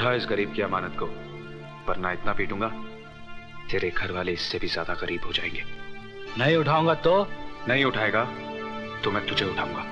उठा इस गरीब की अमानत को, वरना इतना पीटूंगा तेरे घर वाले इससे भी ज्यादा गरीब हो जाएंगे। नहीं उठाऊंगा तो? नहीं उठाएगा तो मैं तुझे उठाऊंगा।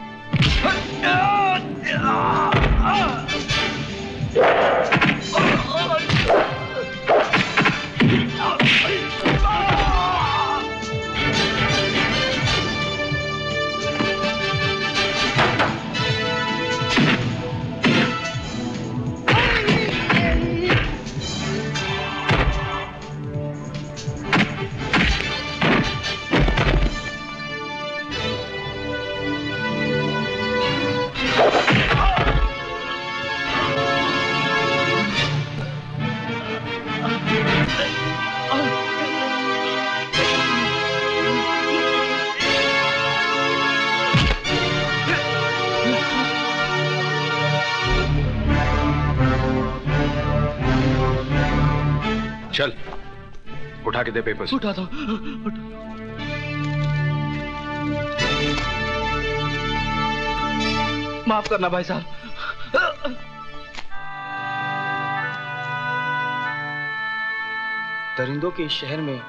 चल उठा के दे पेपर्स। उठा दो। माफ करना भाई साहब। दरिंदों के इस शहर में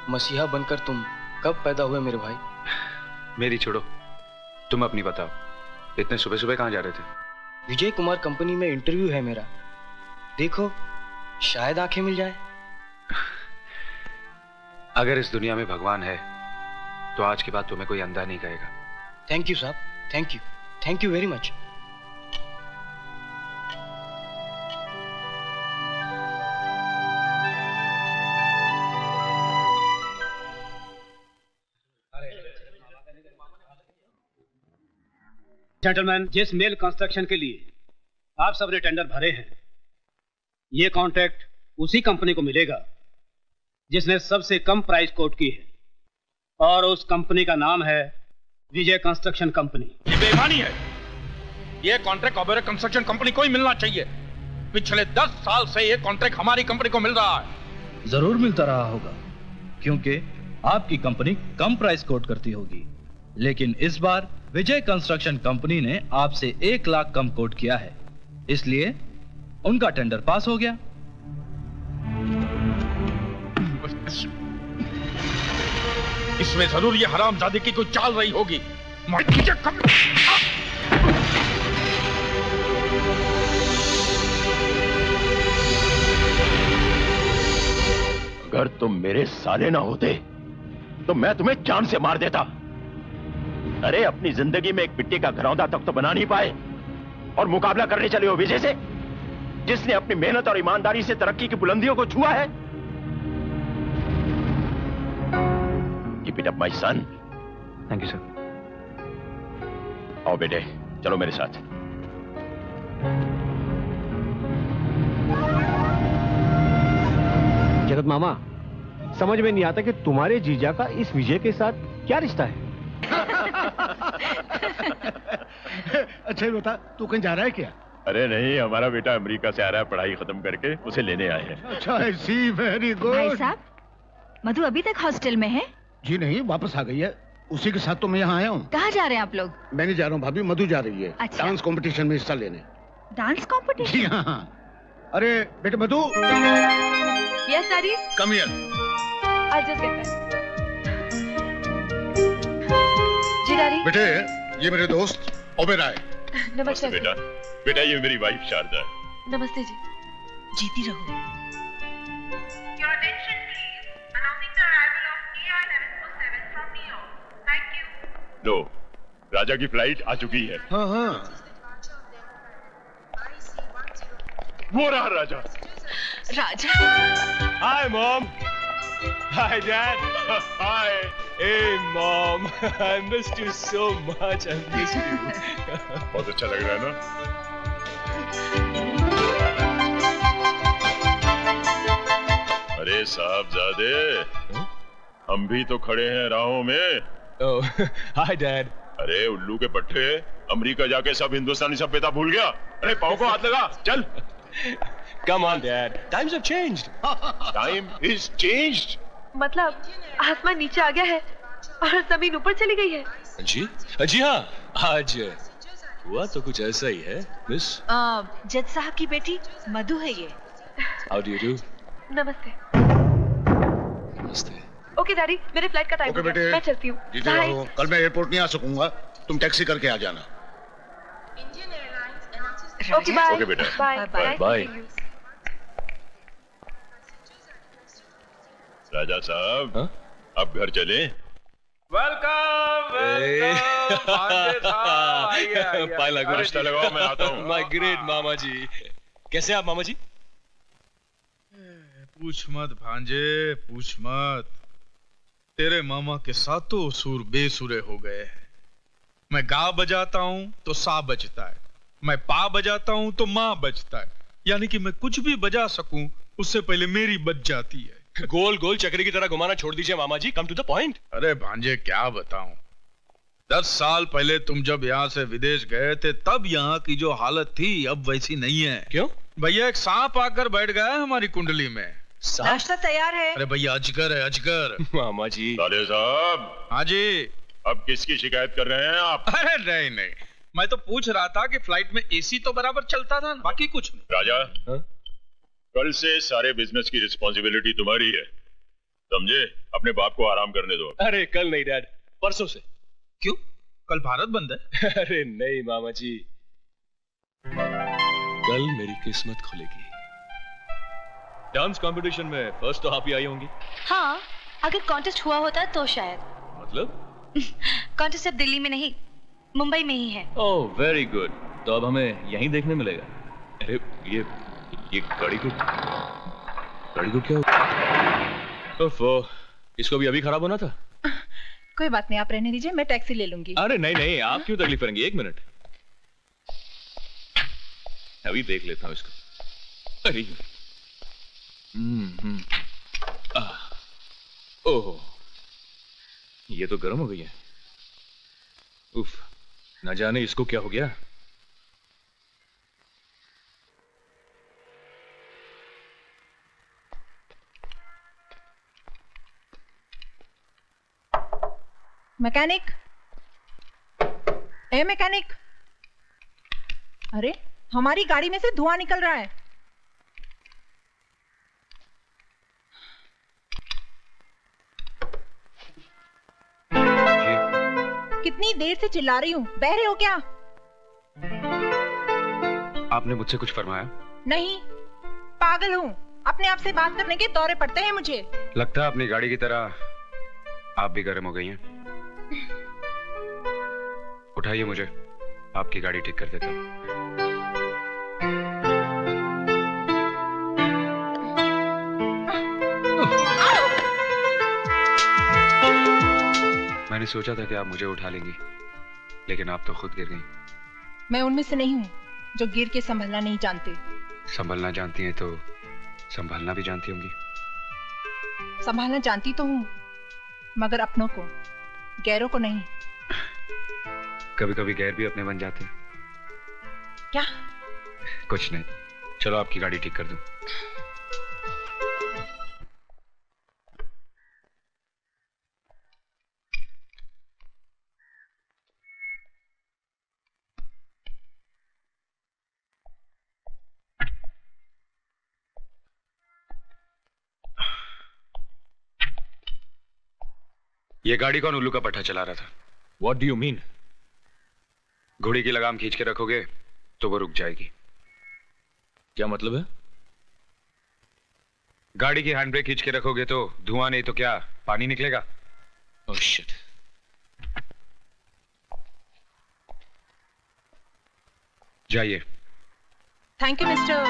मसीहा बनकर तुम कब पैदा हुए मेरे भाई? मेरी छोड़ो, तुम अपनी बताओ। इतने सुबह सुबह कहाँ जा रहे थे? विजय कुमार कंपनी में इंटरव्यू है मेरा, देखो शायद आंखें मिल जाए। अगर इस दुनिया में भगवान है तो आज के बाद तुम्हें कोई अंधा नहीं कहेगा। थैंक यू साहब, thank you very much. Gentleman, जिस मेल कंस्ट्रक्शन के लिए आप सबने टेंडर भरे हैं, ये कॉन्ट्रैक्ट उसी कंपनी को मिलेगा जिसने सबसे कम प्राइस कोट की है, और उस कंपनी का नाम है विजय कंस्ट्रक्शन कंपनी। ये बेईमानी है। ये कॉन्ट्रैक्ट ओबेरॉय कंस्ट्रक्शन कंपनी को ही मिलना चाहिए। पिछले 10 साल से ये कॉन्ट्रैक्ट हमारी कंपनी को मिल रहा है। जरूर मिलता रहा होगा, क्योंकि आपकी कंपनी कम प्राइस कोट करती होगी, लेकिन इस बार विजय कंस्ट्रक्शन कंपनी ने आपसे 1 लाख कम कोट किया है, इसलिए उनका टेंडर पास हो गया। इसमें जरूर ये हरामजादे की कोई चाल रही होगी। अगर तुम मेरे साले ना होते तो मैं तुम्हें जान से मार देता। अरे अपनी जिंदगी में एक मिट्टी का घरौंदा तक तो बना नहीं पाए और मुकाबला करने चले हो विजय से, जिसने अपनी मेहनत और ईमानदारी से तरक्की की बुलंदियों को छुआ है। Keep it up, my son. Thank you, sir. आओ बेटे, चलो मेरे साथ। जगत मामा, समझ में नहीं आता कि तुम्हारे जीजा का इस विजय के साथ क्या रिश्ता है। अच्छा बता, तू कहीं जा रहा है क्या? अरे नहीं, हमारा बेटा अमेरिका से आ रहा है पढ़ाई खत्म करके, उसे लेने आए हैं। अच्छा, सी वेरी गुड। भाई साहब, मधु अभी तक हॉस्टल में है? जी नहीं, वापस आ गई है। उसी के साथ तो मैं यहाँ आया हूँ। कहाँ जा रहे हैं आप लोग? मैं नहीं जा रहा हूँ भाभी, मधु जा रही है। अच्छा। डांस कंपटीशन में हिस्सा लेने। Dance competition? जी हाँ। अरे बेटे Madhu. Yes sorry. Come here. I'll just get back. जी डैडी। बेटे, ये मेरे दोस्त ओबेरॉय। नमस्ते बेटा। बेटा, ये मेरी वाइफ शारदा है। नमस्ते जी। जीती रहो। लो, राजा की फ्लाइट आ चुकी है। हाँ हाँ। वो रहा Raja. Raja. Hi mom. Hi dad. Hi. Hey mom, I missed you so much. I missed you. बहुत अच्छा लग रहा है ना? अरे साहबजादे, हम भी तो खड़े हैं राहों में। Oh, hi Dad. अरे उल्लू के पट्टे, अमेरिका जाके सब हिंदुस्तानी सभ्यता भूल गया। अरे पाँव को हाथ लगा, चल। Come on Dad, times have changed. Time is changed. मतलब आसमान नीचे आ गया है और जमीन ऊपर चली गई है। जी हाँ, आज हुआ तो कुछ ऐसा ही है मिस। जज साहब की बेटी मधु है ये। How do you do? नमस्ते। नमस्ते। ओके डैडी, मेरे फ्लाइट का टाइम हो गया, मैं चलती हूँ। कल मैं एयरपोर्ट नहीं आ सकूंगा, तुम टैक्सी करके आ जाना। Okay bye. ओके बेटा, बाय बाय बाय। राजा साहब, अब घर चले। वेलकम पाए लागू रिश्ता लगाओ, मैं आता हूँ। माय ग्रेट मामा जी। कैसे आप मामा जी? पूछ मत भांजे, पूछ मत। तेरे मामा के सातों सुर बेसुरे हो गए हैं। मैं गा बजाता हूँ तो सा बजता है, मैं पा बजाता हूँ तो माँ बजता है, यानी कि मैं कुछ भी बजा सकूं उससे पहले मेरी बज जाती है। गोल गोल चक्री की तरह घुमाना छोड़ दीजिए मामा जी, कम टू द पॉइंट। अरे भांजे क्या बताऊं, 10 साल पहले तुम जब यहाँ से विदेश गए थे तब यहाँ की जो हालत थी अब वैसी नहीं है। क्यों? भैया एक सांप आकर बैठ गया है हमारी कुंडली में। नाश्ता तैयार है। अरे भैया अजगर है, अजगर। मामा जी। साले साहब। हाँ जी। अब किसकी शिकायत कर रहे हैं आप? अरे नहीं नहीं, मैं तो पूछ रहा था कि फ्लाइट में एसी तो बराबर चलता था, बाकी कुछ नहीं। राजा, कल से सारे बिजनेस की रिस्पॉन्सिबिलिटी तुम्हारी है, समझे? अपने बाप को आराम करने दो। अरे कल नहीं डैड, परसों से। क्यों? कल भारत बंद है? अरे नहीं मामा जी, कल मेरी किस्मत खुलेगी। डांस कंपटीशन में फर्स्ट तो आप ही आई होंगी। हाँ, अगर कॉन्टेस्ट हुआ होता तो शायद। मतलब? कॉन्टेस्ट अब दिल्ली में नहीं, मुंबई में ही है। ओह वेरी गुड, तो अब हमें यहीं देखने मिलेगा। अरे ये गाड़ी को क्या हुआ? इसको भी अभी खराब होना था। कोई बात नहीं, आप रहने दीजिए, मैं टैक्सी ले लूंगी। अरे नहीं नहीं, आप क्यों तकलीफ करेंगे? 1 मिनट, अभी देख लेता हूँ इसको। अरे ओह, ये तो गर्म हो गई है। उफ, न जाने इसको क्या हो गया। मैकेनिक, ए मैकेनिक, अरे हमारी गाड़ी में से धुआं निकल रहा है। कितनी देर से चिल्ला रही हूँ, बहरे हो क्या? आपने मुझसे कुछ फरमाया? नहीं, पागल हूँ, अपने आप से बात करने के दौरे पड़ते हैं मुझे। लगता है अपनी गाड़ी की तरह आप भी गर्म हो गई हैं। उठाइए मुझे, आपकी गाड़ी ठीक कर देता हूं। मैंने सोचा था कि आप मुझे उठा लेंगी, लेकिन आप तो खुद गिर गई। मैं उनमें से नहीं हूँ जो गिर के संभलना नहीं जानते। संभलना जानती हैं तो संभालना भी जानती होंगी। संभालना जानती तो हूँ, मगर अपनों को, गैरों को नहीं। कभी कभी गैर भी अपने बन जाते हैं। क्या? कुछ नहीं, चलो आपकी गाड़ी ठीक कर दूं। ये गाड़ी कौन उल्लू का पट्टा चला रहा था? What do you mean? घोड़ी की लगाम खींच के रखोगे तो वो रुक जाएगी। क्या मतलब है? गाड़ी की हैंड ब्रेक खींच के रखोगे तो धुआं नहीं तो क्या, पानी निकलेगा। Oh shit. जाइए। Thank you mister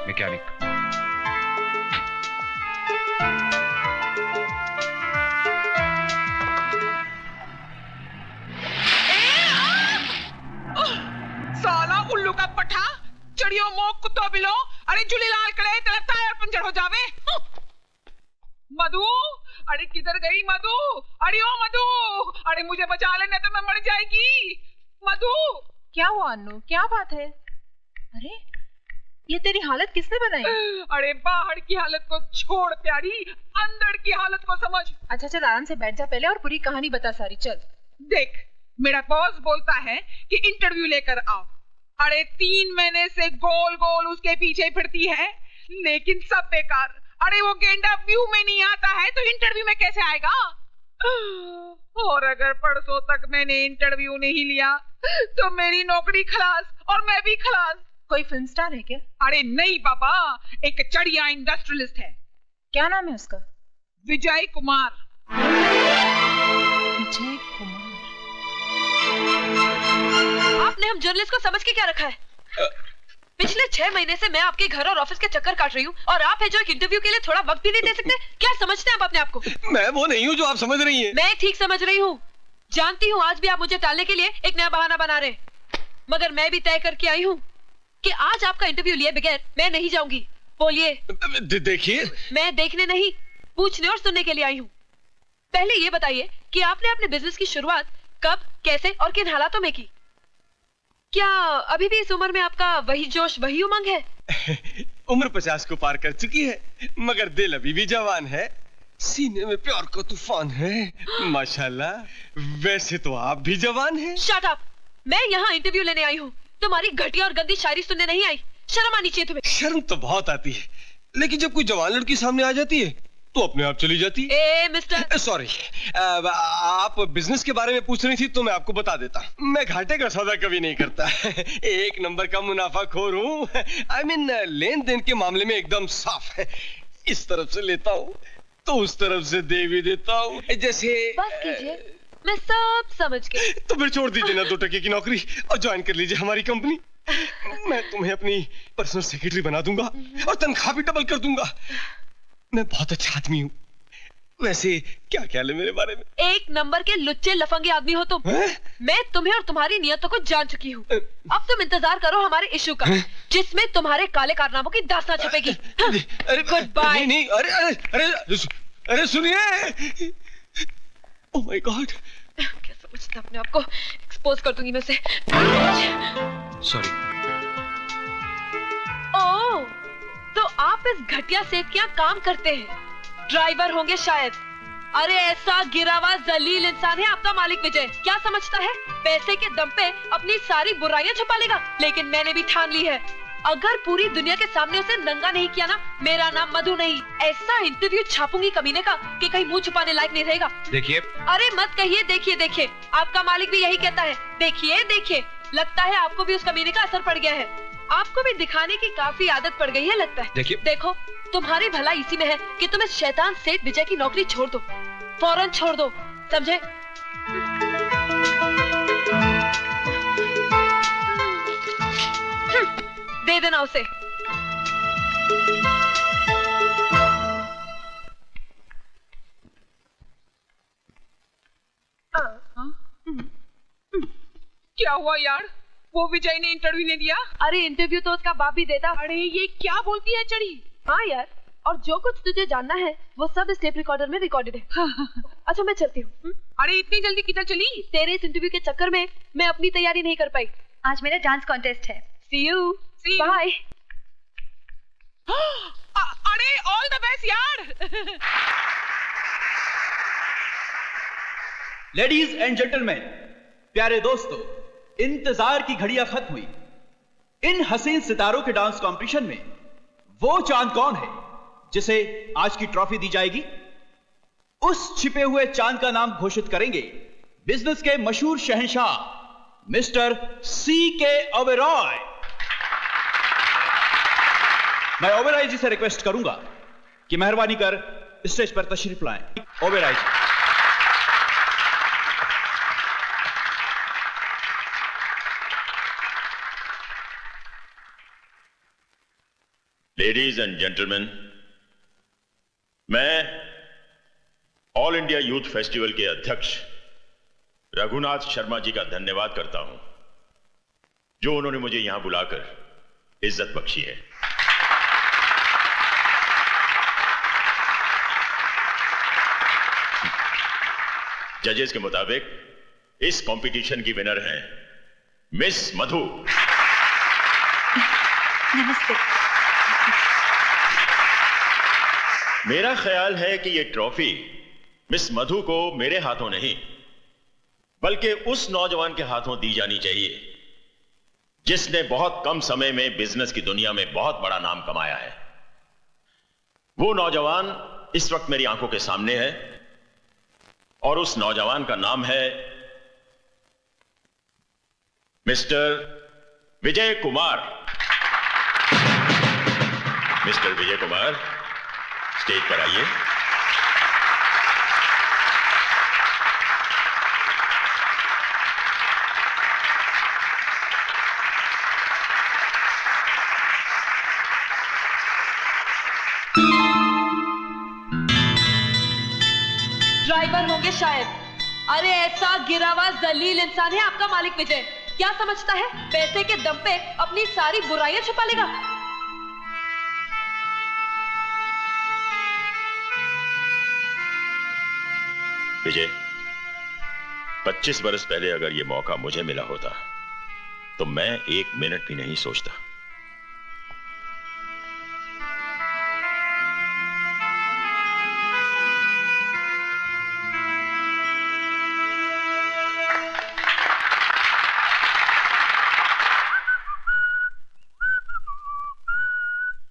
mechanic. साला उल्लू का पठा, चढ़ियो मोक कुत्तो बिलो, अरे जुली लाल करे तेरा टायर पंचर हो जावे। मधु, अरे किधर गई मधु? अरे ओ मधु, अरे मुझे बचा ले नहीं तो मैं मर जाएगी। मधु, क्या हुआ अन्नू, क्या बात है? अरे ये तेरी हालत किसने बनाई? अरे बाहर की हालत को छोड़ प्यारी, अंदर की हालत को समझ। अच्छा चल आराम से बैठ जा पहले और पूरी कहानी बता सारी। चल देख, मेरा बॉस बोलता है कि इंटरव्यू लेकर आओ। अरे 3 महीने से गोल गोल उसके पीछे फिरती है, लेकिन सब बेकार। अरे वो गेंडा व्यू में नहीं आता है तो इंटरव्यू में कैसे आएगा? और अगर परसों तक मैंने इंटरव्यू नहीं लिया तो मेरी नौकरी खलास और मैं भी खलास। कोई फिल्म स्टार है क्या? अरे नहीं बाबा, एक चढ़िया इंडस्ट्रियलिस्ट है। क्या नाम है उसका? विजय कुमार। विजय कुमार। आपने हम जर्नलिस्ट को समझ के क्या रखा है? पिछले 6 महीने से मैं आपके घर और ऑफिस के चक्कर काट रही हूँ और आप है जो एक इंटरव्यू के लिए थोड़ा वक्त भी नहीं दे सकते। क्या समझते हैं आप अपने आप को? मैं वो नहीं हूँ जो आप समझ रही हैं। मैं ठीक समझ रही हूँ। जानती हूँ आज भी आप मुझे टालने के लिए एक नया बहाना बना रहे, मगर मैं भी तय करके आई हूँ कि आज आपका इंटरव्यू लिए बगैर मैं नहीं जाऊंगी। बोलिए। देखिए, मैं देखने नहीं, पूछने और सुनने के लिए आई हूँ। पहले ये बताइए कि आपने अपने बिजनेस की शुरुआत कब, कैसे और किन हालातों में की? क्या अभी भी इस उम्र में आपका वही जोश, वही उमंग है? उम्र 50 को पार कर चुकी है, मगर दिल अभी भी जवान है। सीने में प्यार का तूफान है, माशाल्लाह। वैसे तो आप भी जवान हैं। Shut up! मैं यहाँ इंटरव्यू लेने आई हूँ, तुम्हारी घटिया और गंदी शायरी सुनने नहीं आई। शर्म आनी चाहिए तुम्हें। शर्म तो बहुत आती है, लेकिन जब कोई जवान लड़की सामने आ जाती है तो अपने आप चली जाती है। ए मिस्टर, सॉरी, आप बिजनेस के बारे में पूछ रही थी तो मैं आपको बता देता। मैं घाटे का सौदा कभी नहीं करता। 1 नंबर का मुनाफाखोर हूँ। I mean, लेन देन के मामले में एकदम साफ है। इस तरफ से लेता हूँ तो उस तरफ से दे भी देता हूँ। जैसे बस कीजिए, मैं सब समझ गई। तो फिर छोड़ दीजिए ना 2 टके की नौकरी और ज्वाइन कर लीजिए हमारी कंपनी। मैं तुम्हें अपनी पर्सनल सेक्रेटरी बना दूंगा और तनख्वाह भी डबल कर दूंगा। मैं बहुत अच्छा आदमी हूँ। वैसे क्या ख्याल है मेरे बारे में? 1 नंबर के लुच्चे लफंगे आदमी हो तुम। मैं तुम्हें और तुम्हारी नियतों को जान चुकी हूँ। अब तुम इंतजार करो हमारे इश्यू का, जिसमें तुम्हारे काले कारनामों की दास्तान छपेगी। Good bye. नहीं, अरे सुनिए। ओह माय गॉड, क्या समझते अपने आप को? एक्सपोज कर दूंगी मैं से। सॉरी। ओह, तो आप इस घटिया सेठ के यहाँ काम करते हैं, ड्राइवर होंगे शायद। अरे ऐसा गिरा हुआ जलील इंसान है आपका मालिक विजय। क्या समझता है पैसे के दम पे अपनी सारी बुराइयां छुपा लेगा? लेकिन मैंने भी ठान ली है, अगर पूरी दुनिया के सामने उसे नंगा नहीं किया ना, मेरा नाम मधु नहीं। ऐसा इंटरव्यू छापूंगी कमीने का कि कहीं मुंह छुपाने लायक नहीं रहेगा। देखिए। अरे मत कहिए देखिए देखिए, आपका मालिक भी यही कहता है। देखिए देखिए, लगता है आपको भी उस कमीने का असर पड़ गया है। आपको भी दिखाने की काफी आदत पड़ गई है लगता है। देखिए। देखो, तुम्हारी भलाई इसी में है कि तुम इस शैतान सेठ विजय की नौकरी छोड़ दो, फौरन छोड़ दो, समझे? दे देना उसे। क्या हुआ यार? वो विजय ने इंटरव्यू नहीं दिया? अरे इंटरव्यू तो उसका बाप भी देता। अरे ये क्या बोलती है चढ़ी? हाँ यार, और जो कुछ तुझे जानना है वो सब इस टेप रिकॉर्डर में रिकॉर्डेड है। अच्छा मैं चलती हूँ। अरे इतनी जल्दी किधर चली? तेरे इस इंटरव्यू के चक्कर में मैं अपनी तैयारी नहीं कर पाई। आज मेरा डांस कॉन्टेस्ट है। See you. बाय। अरे ऑल द बेस्ट यार। लेडीज एंड जेंटलमैन, प्यारे दोस्तों, इंतजार की घड़ियां खत्म हुई। इन हसीन सितारों के डांस कंपटीशन में वो चांद कौन है जिसे आज की ट्रॉफी दी जाएगी? उस छिपे हुए चांद का नाम घोषित करेंगे बिजनेस के मशहूर शहंशाह मिस्टर C.K. ओबेरॉय। मैं ओबेरॉय जी से रिक्वेस्ट करूंगा कि मेहरबानी कर स्टेज पर तशरीफ लाएं। ओबेरॉय जी। लेडीज एंड जेंटलमैन, मैं ऑल इंडिया यूथ फेस्टिवल के अध्यक्ष रघुनाथ शर्मा जी का धन्यवाद करता हूं, जो उन्होंने मुझे यहां बुलाकर इज्जत बख्शी है। जजेस के मुताबिक इस कंपटीशन की विनर हैं मिस मधु। नमस्ते। मेरा ख्याल है कि यह ट्रॉफी मिस मधु को मेरे हाथों नहीं बल्कि उस नौजवान के हाथों दी जानी चाहिए जिसने बहुत कम समय में बिजनेस की दुनिया में बहुत बड़ा नाम कमाया है। वो नौजवान इस वक्त मेरी आंखों के सामने है और उस नौजवान का नाम है mister Vijay Kumar. Mister Vijay Kumar, stage पर आइए। ड्राइवर होंगे शायद। अरे ऐसा गिरा हुआ जलील इंसान है आपका मालिक विजय। क्या समझता है पैसे के दम पे अपनी सारी बुराइयां छुपा लेगा? विजय, 25 बरस पहले अगर यह मौका मुझे मिला होता तो मैं 1 मिनट भी नहीं सोचता।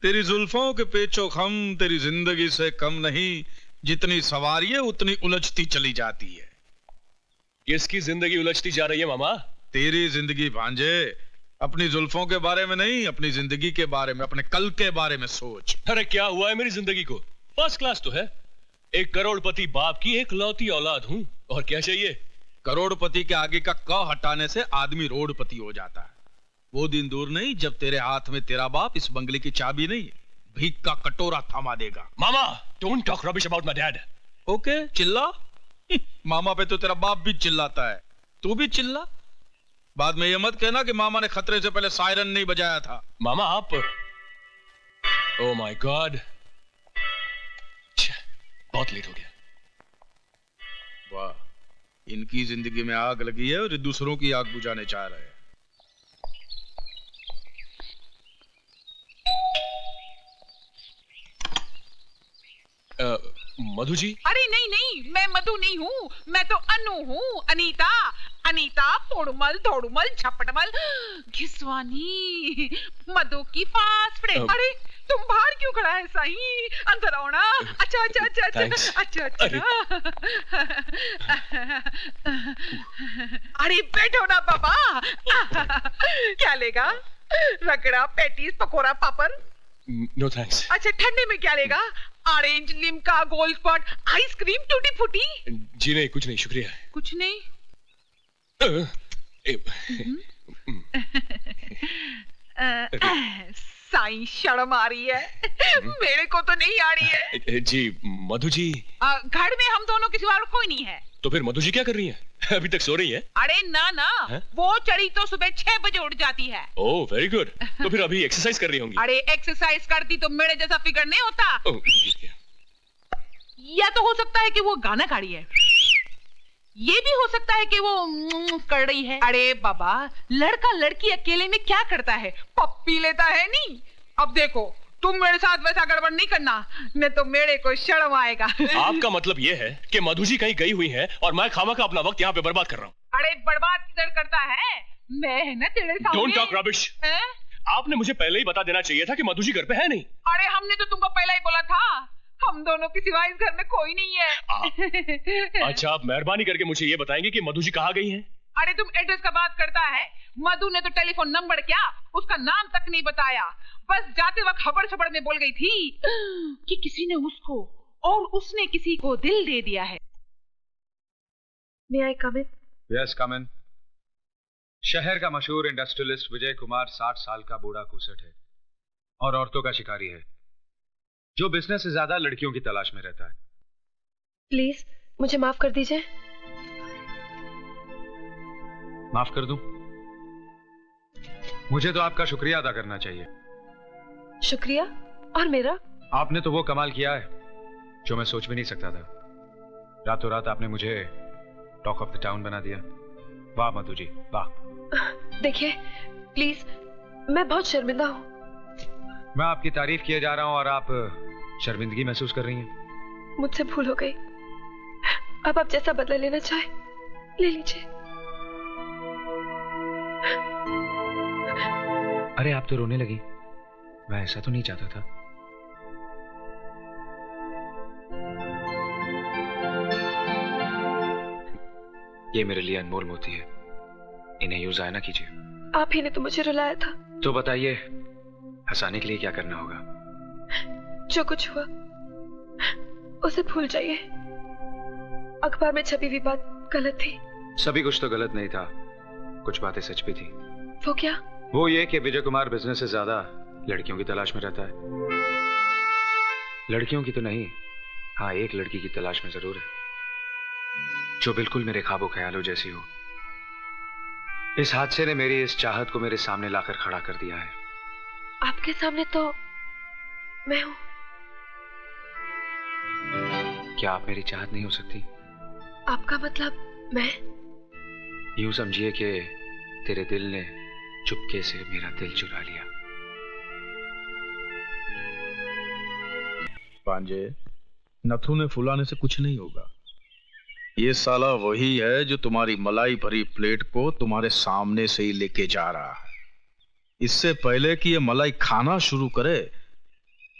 तेरी जुल्फों के पेचो खम तेरी जिंदगी से कम नहीं, जितनी सवारी है उतनी उलझती चली जाती है। किसकी जिंदगी उलझती जा रही है मामा? तेरी जिंदगी भांजे। अपनी जुल्फों के बारे में नहीं, अपनी जिंदगी के बारे में, अपने कल के बारे में सोच। अरे क्या हुआ है मेरी जिंदगी को? फर्स्ट क्लास तो है। एक करोड़पति बाप की एक लौती औलाद हूं, और क्या चाहिए? करोड़पति के आगे का क हटाने से आदमी रोडपति हो जाता है। वो दिन दूर नहीं जब तेरे हाथ में तेरा बाप इस बंगले की चाबी नहीं, भीख का कटोरा थमा देगा। मामा, don't talk rubbish about my dad. Okay, चिल्ला। मामा पे तो तेरा बाप भी चिल्लाता है, तू भी चिल्ला। बाद में ये मत कहना कि मामा ने खतरे से पहले सायरन नहीं बजाया था। मामा आप, ओह माय गॉड, बहुत लेट हो गया। वाह, इनकी जिंदगी में आग लगी है और दूसरों की आग बुझाने चाह रहे हैं। मधु जी? अरे नहीं नहीं, मैं मधु नहीं हूँ, मैं तो अनु हूँ, अनीता। अनीता पोड़मल धोड़मल झपटमल घिसवानी मधु की फास्ट फ्रेंड। अरे तुम बाहर क्यों खड़ा है साईं? अंदर आओ ना। अच्छा अच्छा अच्छा अच्छा अच्छा अच्छा। अरे बैठो ना बाबा। क्या लेगा? Ragda, patties, pakora, papad? No thanks. अच्छा, ठंडे में क्या लेगा? Orange, Limca, gold spot, ice cream, tutti frutti? जी नहीं, कुछ नहीं, शुक्रिया। कुछ नहीं? साईं शर्म आ रही है। मेरे को तो नहीं आ रही है। जी मधु जी, घर में हम दोनों के सिवा और कोई नहीं है। तो फिर मधु जी क्या कर रही हैं? अभी तक सो रही है? अरे ना ना है? वो चढ़ी तो सुबह 6 बजे उठ जाती है। Oh very good. तो फिर अभी एक्सरसाइज कर रही होंगी? अरे एक्सरसाइज करती तो मेरे जैसा फिगर नहीं होता। या तो हो सकता है कि वो गाना गा रही है, ये भी हो सकता है कि वो कर रही है। अरे बाबा, लड़का लड़की अकेले में क्या करता है? पप्पी लेता है नहीं। अब देखो, तुम मेरे साथ वैसा गड़बड़ नहीं करना, नहीं तो मेरे को शर्म आएगा। आपका मतलब ये है कि मधु जी कहीं गई हुई है और मैं खामा का अपना वक्त यहाँ पे बर्बाद कर रहा हूँ? अरे बर्बाद किधर करता है? मैं है ना तेरे सामने। Don't talk rubbish. आपने मुझे पहले ही बता देना चाहिए था कि मधु जी घर पे है नहीं। अरे हमने तो तुमको पहले ही बोला था, हम दोनों के सिवा इस घर में कोई नहीं है। अच्छा, आप मेहरबानी करके मुझे ये बताएंगे कि मधु जी कहाँ गई हैं? अरे तुम एड्रेस का बात करता है। मधु ने तो टेलीफोन नंबर क्या, उसका नाम तक नहीं बताया। बस जाते वक्त खबर छबड़ में बोल गई थी कि किसी ने उसको और उसने किसी को दिल दे दिया है। May I come in? Yes, come in. शहर का मशहूर इंडस्ट्रियलिस्ट विजय कुमार 60 साल का बूढ़ा कुसट है और औरतों का शिकारी है, जो बिजनेस से ज्यादा लड़कियों की तलाश में रहता है। प्लीज मुझे माफ कर दीजिए। माफ कर दूं? मुझे तो आपका शुक्रिया अदा करना चाहिए। शुक्रिया? और मेरा? आपने तो वो कमाल किया है जो मैं सोच भी नहीं सकता था। रातों रात आपने मुझे टॉक ऑफ द टाउन बना दिया। वाह मधु जी, वाह। देखिए प्लीज, मैं बहुत शर्मिंदा हूँ। मैं आपकी तारीफ किए जा रहा हूँ और आप शर्मिंदगी महसूस कर रही हैं। मुझसे भूल हो गई। अब आप जैसा बदला लेना चाहे ले लीजिए। अरे आप तो रोने लगी, मैं ऐसा तो नहीं चाहता था। ये मेरे लिए अनमोल मोती है, इन्हें यूं जाया ना कीजिए। आप ही ने तो मुझे रुलाया था। तो बताइए, हंसाने के लिए क्या करना होगा? जो कुछ हुआ उसे भूल जाइए। अखबार में छपी हुई बात गलत थी। सभी कुछ तो गलत नहीं था, कुछ बातें सच भी थी। वो क्या? वो ये कि विजय कुमार बिजनेस से ज्यादा लड़कियों की तलाश में रहता है। लड़कियों की तो नहीं, हाँ एक लड़की की तलाश में जरूर है, जो बिल्कुल मेरे ख्वाबों ख्यालों जैसी हो। इस हादसे ने मेरी इस चाहत को मेरे सामने लाकर खड़ा कर दिया है। आपके सामने तो मैं हूं। क्या आप मेरी चाहत नहीं हो सकती? आपका मतलब मैं? यूं समझिए कि तेरे दिल ने चुपके से मेरा दिल चुरा लिया। पांजे, नथुने फुलाने से कुछ नहीं होगा। ये साला वही है जो तुम्हारी मलाई भरी प्लेट को तुम्हारे सामने से ही लेके जा रहा है। इससे पहले कि ये मलाई खाना शुरू करे,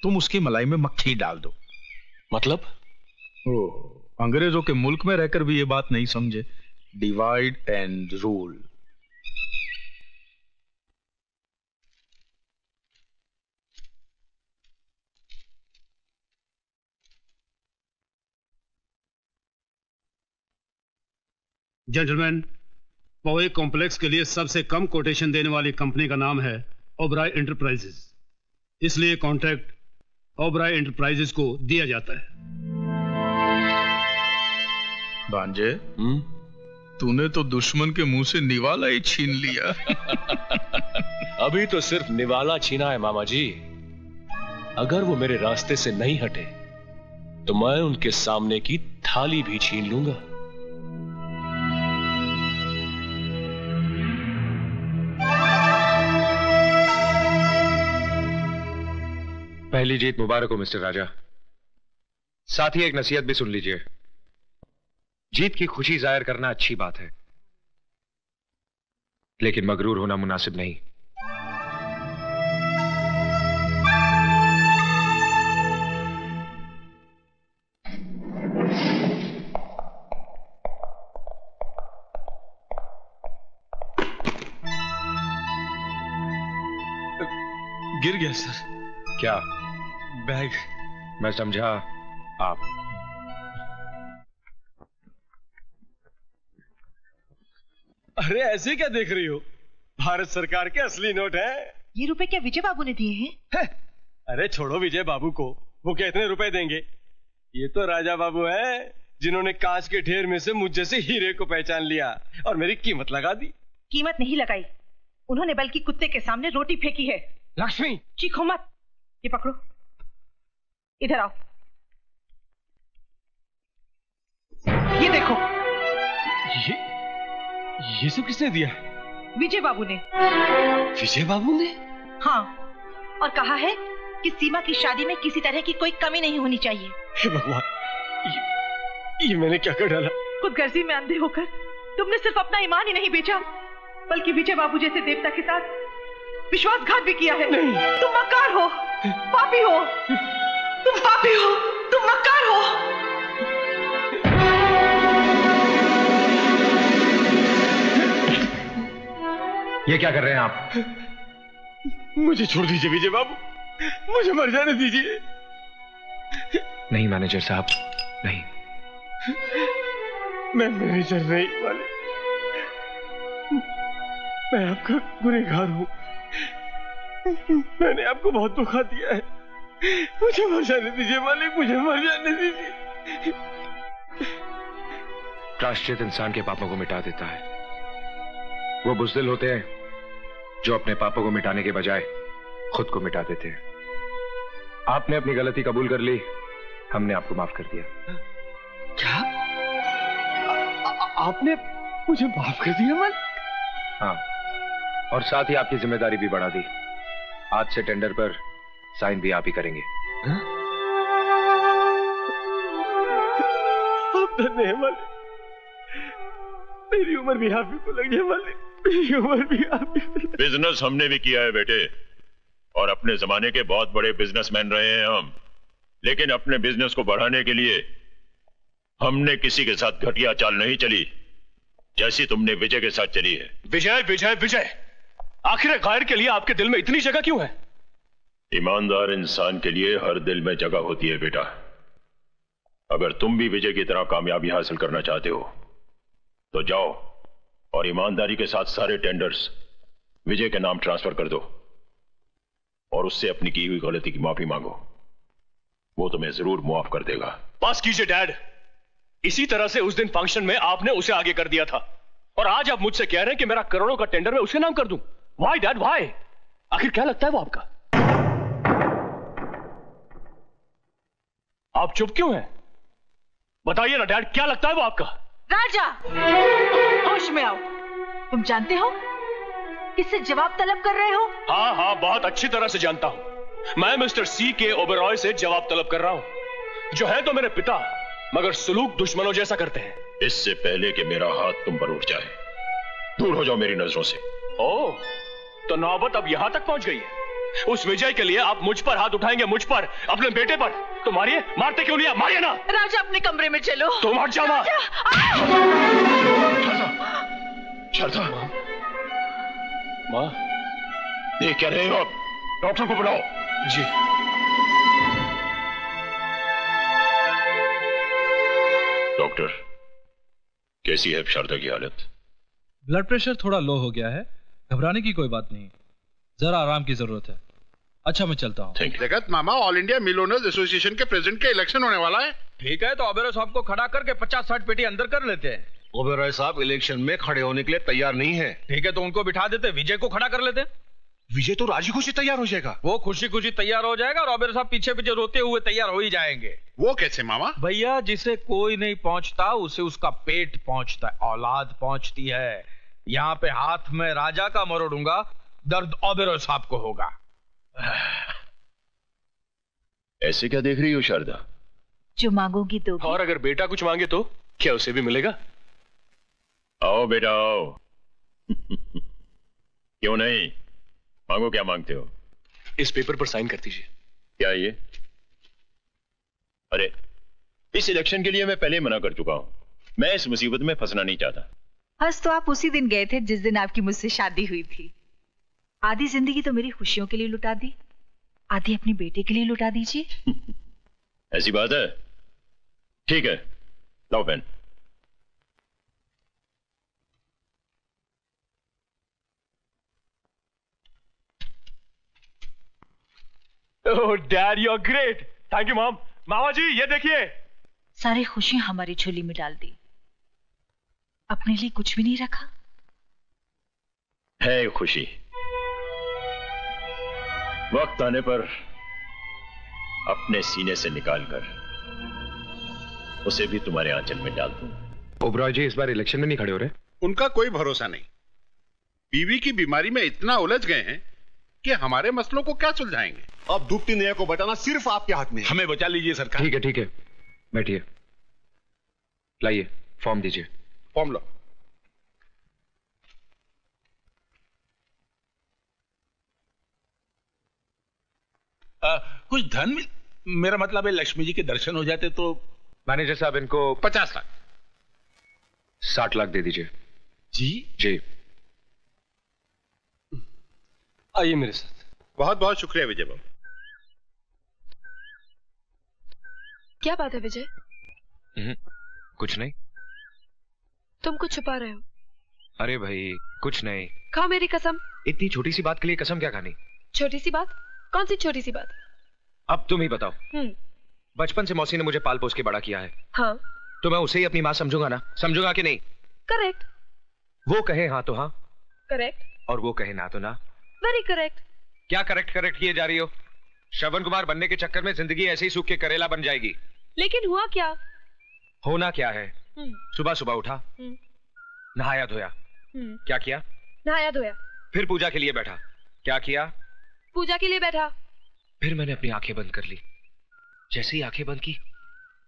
तुम उसकी मलाई में मक्खी डाल दो। मतलब? ओह, अंग्रेजों के मुल्क में रहकर भी ये बात नहीं समझे। Divide and rule. जेंटलमैन, पवे कॉम्प्लेक्स के लिए सबसे कम कोटेशन देने वाली कंपनी का नाम है ओबराय एंटरप्राइजेस, इसलिए कॉन्ट्रैक्ट ओबराय एंटरप्राइजेस को दिया जाता है। भांजे, तूने तो दुश्मन के मुंह से निवाला ही छीन लिया। अभी तो सिर्फ निवाला छीना है मामा जी। अगर वो मेरे रास्ते से नहीं हटे तो मैं उनके सामने की थाली भी छीन लूंगा। पहली जीत मुबारक हो मिस्टर राजा। साथ ही एक नसीहत भी सुन लीजिए, जीत की खुशी जाहिर करना अच्छी बात है, लेकिन मगरूर होना मुनासिब नहीं। गिर गया सर। क्या? बैग। मैं समझा आप। अरे ऐसे क्या देख रही हो? भारत सरकार के असली नोट हैं। ये रुपए क्या विजय बाबू ने दिए हैं? अरे छोड़ो विजय बाबू को, वो कितने रुपए देंगे? ये तो राजा बाबू हैं, जिन्होंने कांच के ढेर में से मुझ जैसे हीरे को पहचान लिया और मेरी कीमत लगा दी। कीमत नहीं लगाई, उन्होंने बल्कि कुत्ते के सामने रोटी फेंकी है। लक्ष्मी, चीखो मत। ये पकड़ो, इधर आओ। ये देखो। ये सब किसने दिया? विजय बाबू ने। विजय बाबू ने? हाँ, और कहा है कि सीमा की शादी में किसी तरह की कोई कमी नहीं होनी चाहिए। हे भगवान, ये मैंने क्या कर डाला? खुदगर्जी में अंधे होकर तुमने सिर्फ अपना ईमान ही नहीं बेचा, बल्कि विजय बाबू जैसे देवता के साथ विश्वासघात भी किया है। नहीं। तुम मक्कार हो, पापी हो, तुम पापी हो, तुम मक्कार हो। ये क्या कर रहे हैं आप? मुझे छोड़ दीजिए विजय बाबू, मुझे मर जाने दीजिए। नहीं मैनेजर साहब, नहीं। मैं मैनेजर नहीं वाले, मैं आपका गुनहगार हूं। मैंने आपको बहुत धोखा दिया है, मुझे मर जाने दीजिए मालिक, मुझे मर जाने दीजिए। प्रायश्चित इंसान के पापों को मिटा देता है। वो बुज़दिल होते हैं जो अपने पापों को मिटाने के बजाय खुद को मिटा देते हैं। आपने अपनी गलती कबूल कर ली, हमने आपको माफ कर दिया। क्या? आपने मुझे माफ कर दिया मालिक? हाँ, और साथ ही आपकी जिम्मेदारी भी बढ़ा दी। आज से टेंडर पर साइन भी आप ही करेंगे। आप धन्य हैं मालिक, मेरी उम्र भी आप ही को लग जाए मालिक। बिजनेस हमने भी किया है बेटे, और अपने जमाने के बहुत बड़े बिजनेसमैन रहे हैं हम। लेकिन अपने बिजनेस को बढ़ाने के लिए हमने किसी के साथ घटिया चाल नहीं चली, जैसी तुमने विजय के साथ चली है। विजय विजय विजय, आखिर गैर के लिए आपके दिल में इतनी जगह क्यों है? ईमानदार इंसान के लिए हर दिल में जगह होती है बेटा। अगर तुम भी विजय की तरह कामयाबी हासिल करना चाहते हो तो जाओ और ईमानदारी के साथ सारे टेंडर्स विजय के नाम ट्रांसफर कर दो और उससे अपनी की हुई गलती की माफी मांगो। वो तुम्हें जरूर मुआफ कर देगा। पास कीजिए डैड, इसी तरह से उस दिन फंक्शन में आपने उसे आगे कर दिया था, और आज आप मुझसे कह रहे हैं कि मेरा करोड़ों का टेंडर मैं उसके नाम कर दूं। Why dad why? आखिर क्या लगता है वो आपका? आप चुप क्यों हैं? बताइए ना डैड, क्या लगता है वो आपका? राजा, होश में आओ। तुम जानते हो किससे जवाब तलब कर रहे हो? हाँ हाँ, बहुत अच्छी तरह से जानता हूं। मैं मिस्टर सी के ओबेरॉय से जवाब तलब कर रहा हूं, जो है तो मेरे पिता, मगर सुलूक दुश्मनों जैसा करते हैं। इससे पहले कि मेरा हाथ तुम पर उठ जाए, दूर हो जाओ मेरी नजरों से। ओह, तो नौबत अब यहां तक पहुंच गई है। उस विजय के लिए आप मुझ पर हाथ उठाएंगे, मुझ पर, अपने बेटे पर। तो मारिए, मारते क्यों नहीं आप? मारिए ना। राजा, अपने कमरे में चलो। तुम हट जाओ। शारदा, माँ, देख क्या रहे हो आप? डॉक्टर को बुलाओ। जी। डॉक्टर, कैसी है शारदा की हालत? ब्लड प्रेशर थोड़ा लो हो गया है, घबराने की कोई बात नहीं, जरा आराम की जरूरत है। अच्छा, मैं चलता हूँ। जगत मामा, all India mill owners association के प्रेसिडेंट का इलेक्शन होने वाला है। ठीक है, तो ओबेरॉय साहब को खड़ा करके 50-60 पेटी अंदर कर लेते हैं। ओबेरॉय साहब इलेक्शन में खड़े होने के लिए तैयार नहीं है। ठीक है, तो उनको बिठा देते, विजय को खड़ा कर लेते। विजय तो राजी खुशी तैयार हो जाएगा। वो खुशी खुशी तैयार हो जाएगा और ओबेरॉय साहब पीछे पीछे रोते हुए तैयार हो ही जाएंगे। वो कैसे मामा? भैया, जिसे कोई नहीं पहुंचता उसे उसका पेट पहुंचता है, औलाद पहुंचती है। यहाँ पे हाथ में राजा का मरोड़ूंगा, दर्द ओबेरॉय साहब को होगा। ऐसे क्या देख रही हो शारदा? जो मांगोगी तो। और अगर बेटा कुछ मांगे तो क्या उसे भी मिलेगा? आओ बेटा आओ। क्यों नहीं, मांगो, क्या मांगते हो? इस पेपर पर साइन कर दीजिए। क्या ये? अरे, इस इलेक्शन के लिए मैं पहले मना कर चुका हूं। मैं इस मुसीबत में फंसना नहीं चाहता। हंस तो आप उसी दिन गए थे जिस दिन आपकी मुझसे शादी हुई थी। आधी जिंदगी तो मेरी खुशियों के लिए लुटा दी, आधी अपने बेटे के लिए लुटा दीजिए। ऐसी बात है? ठीक है, लाओ pen. Oh dad, you are great. Thank you mom. मामा जी, ये देखिए। सारी खुशियां हमारी झोली में डाल दी, अपने लिए कुछ भी नहीं रखा। है खुशी, वक्त आने पर अपने सीने से निकालकर उसे भी तुम्हारे आंचल में डाल दूं। ओबेरॉय जी इस बार इलेक्शन में नहीं खड़े हो रहे? उनका कोई भरोसा नहीं। बीवी की बीमारी में इतना उलझ गए हैं कि हमारे मसलों को क्या सुलझाएंगे। अब डूबती नैया को बचाना सिर्फ आपके हाथ में है। हमें बचा लीजिए सरकार। ठीक है, बैठिए, लाइए फॉर्म दीजिए। फॉर्म लो। कुछ धन मेरा मतलब है लक्ष्मी जी के दर्शन हो जाते तो। मैनेजर साहब, इनको 50 लाख। 60 लाख दे दीजिए। जी जी। आइए मेरे साथ। बहुत बहुत शुक्रिया विजय बाबू। क्या बात है विजय? कुछ नहीं। तुम कुछ छुपा रहे हो? अरे भाई कुछ नहीं। खाओ मेरी कसम। इतनी छोटी सी बात के लिए कसम क्या खानी? छोटी सी बात? कौन सी छोटी सी बात? अब तुम ही बताओ। बचपन से मौसी ने मुझे पाल पोस के बड़ा किया है। हाँ। तो मैं उसे ही अपनी माँ समझूंगा ना? समझूंगा कि नहीं? करेक्ट। वो कहे हाँ तो हाँ, करेक्ट। और वो कहे ना तो ना। Very correct. क्या करेक्ट किए जा रही हो? श्रवण कुमार बनने के चक्कर में जिंदगी ऐसे ही सूख के करेला बन जाएगी। लेकिन हुआ क्या? होना क्या है? सुबह सुबह उठा, नहाया धोया। क्या किया? नहाया धोया। फिर पूजा के लिए बैठा। क्या किया? पूजा के लिए बैठा। फिर मैंने अपनी आंखें बंद कर ली। जैसे ही आंखें बंद की,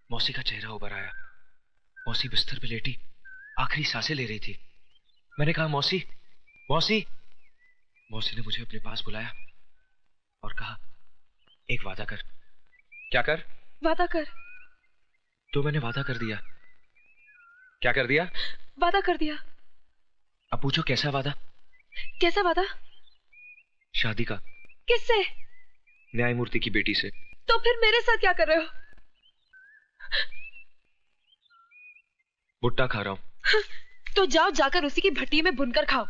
मौसी का चेहरा उभर आया। मौसी बिस्तर पे लेटी आखिरी सांसें ले रही थी। मैंने कहा, मौसी मौसी मौसी ने मुझे अपने पास बुलाया और कहा एक वादा कर। क्या कर? वादा कर। तो मैंने वादा कर दिया। क्या कर दिया? वादा कर दिया। अब पूछो कैसा वादा? कैसा वादा? शादी का। किससे? न्यायमूर्ति की बेटी से। तो फिर मेरे साथ क्या कर रहे हो? भुट्टा खा रहा हूं। तो जाओ जाकर उसी की भट्टी में भुनकर खाओ।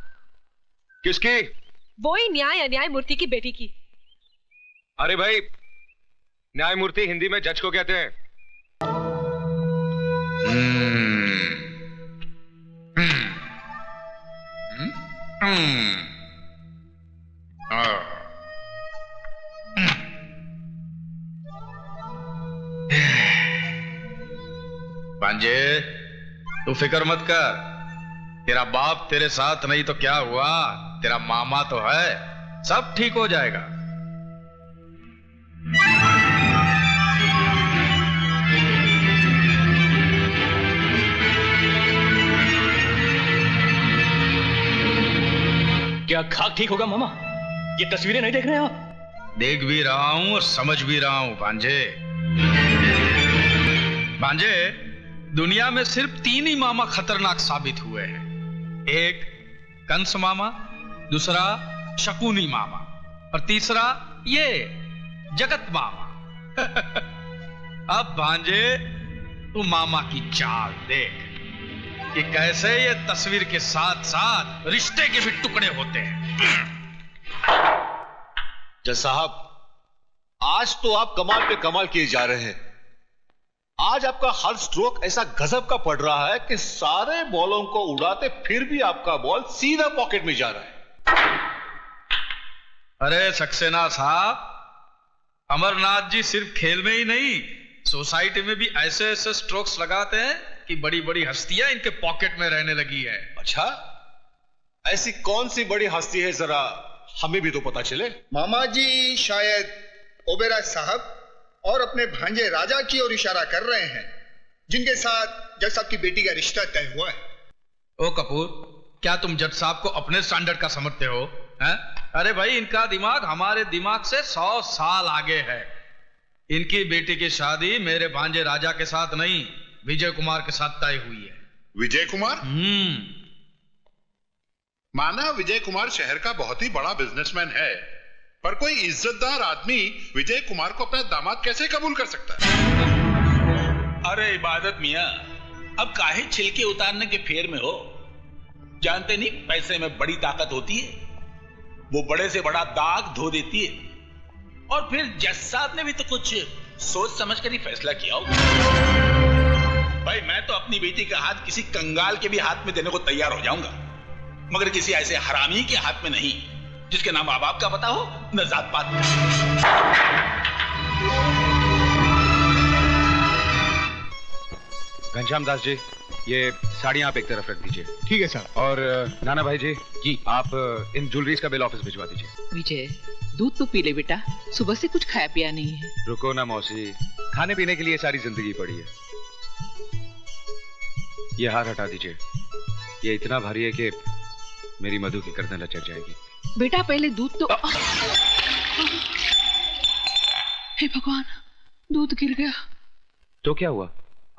किसकी? वो ही न्याय अन्यायमूर्ति की बेटी की। अरे भाई, न्यायमूर्ति हिंदी में जज को कहते हैं। भांजे, तू फिक्र मत कर। तेरा बाप तेरे साथ नहीं तो क्या हुआ, तेरा मामा तो है, सब ठीक हो जाएगा। क्या खाक ठीक होगा मामा? ये तस्वीरें नहीं देख रहे आप? देख भी रहा हूं और समझ भी रहा हूं भांजे। भांजे, दुनिया में सिर्फ 3 ही मामा खतरनाक साबित हुए हैं। एक कंस मामा, दूसरा शकुनी मामा और तीसरा ये जगत मामा। अब भांजे, तू मामा की चाल देख कि कैसे ये तस्वीर के साथ साथ रिश्ते के भी टुकड़े होते हैं। जज साहब, आज तो आप कमाल पे कमाल किए जा रहे हैं। आज आपका हर स्ट्रोक ऐसा गजब का पड़ रहा है कि सारे बॉलों को उड़ाते फिर भी आपका बॉल सीधा पॉकेट में जा रहा है। अरे सक्सेना साहब, अमरनाथ जी सिर्फ खेल में ही नहीं, सोसाइटी में भी ऐसे ऐसे स्ट्रोक्स लगाते हैं कि बड़ी बड़ी हस्तियां इनके पॉकेट में रहने लगी है। अच्छा, ऐसी कौन सी बड़ी हस्ती है, जरा हमें भी तो पता चले। मामा जी शायद ओबेराय साहब और अपने भांजे राजा की ओर इशारा कर रहे हैं, जिनके साथ जज साहब की बेटी का रिश्ता तय हुआ है। ओ कपूर, क्या तुम जज साहब को अपने स्टैंडर्ड का समझते हो? हैं? अरे भाई, इनका दिमाग हमारे दिमाग से 100 साल आगे है। इनकी बेटी की शादी मेरे भांजे राजा के साथ नहीं, विजय कुमार के साथ तय हुई है। विजय कुमार? माना विजय कुमार शहर का बहुत ही बड़ा बिजनेसमैन है, पर कोई इज्जतदार आदमी विजय कुमार को अपना दामाद कैसे कबूल कर सकता है? अरे इबादत मियां, अब काहे छिलके उतारने के फेर में हो? जानते नहीं पैसे में बड़ी ताकत होती है, वो बड़े से बड़ा दाग धो देती है। और फिर जज साहब ने भी तो कुछ सोच समझ कर ही फैसला किया होगा। भाई, मैं तो अपनी बेटी का हाथ किसी कंगाल के भी हाथ में देने को तैयार हो जाऊंगा, मगर किसी ऐसे हरामी के हाथ में नहीं जिसके नाम माँ बाप का पता हो, न जात पात का। घनश्याम दास जी, ये साड़ियां आप एक तरफ रख दीजिए। ठीक है सर। और नाना भाई जी, आप इन ज्वेलरीज का बिल ऑफिस भिजवा दीजिए। विजय, दूध तो पी ले बेटा, सुबह से कुछ खाया पिया नहीं है। रुको ना मौसी, खाने पीने के लिए सारी जिंदगी पड़ी है। ये हार हटा दीजिए, ये इतना भारी है कि मेरी मधु की गर्दन लचक जाएगी। बेटा पहले दूध तो हे भगवान, दूध गिर गया। तो क्या हुआ?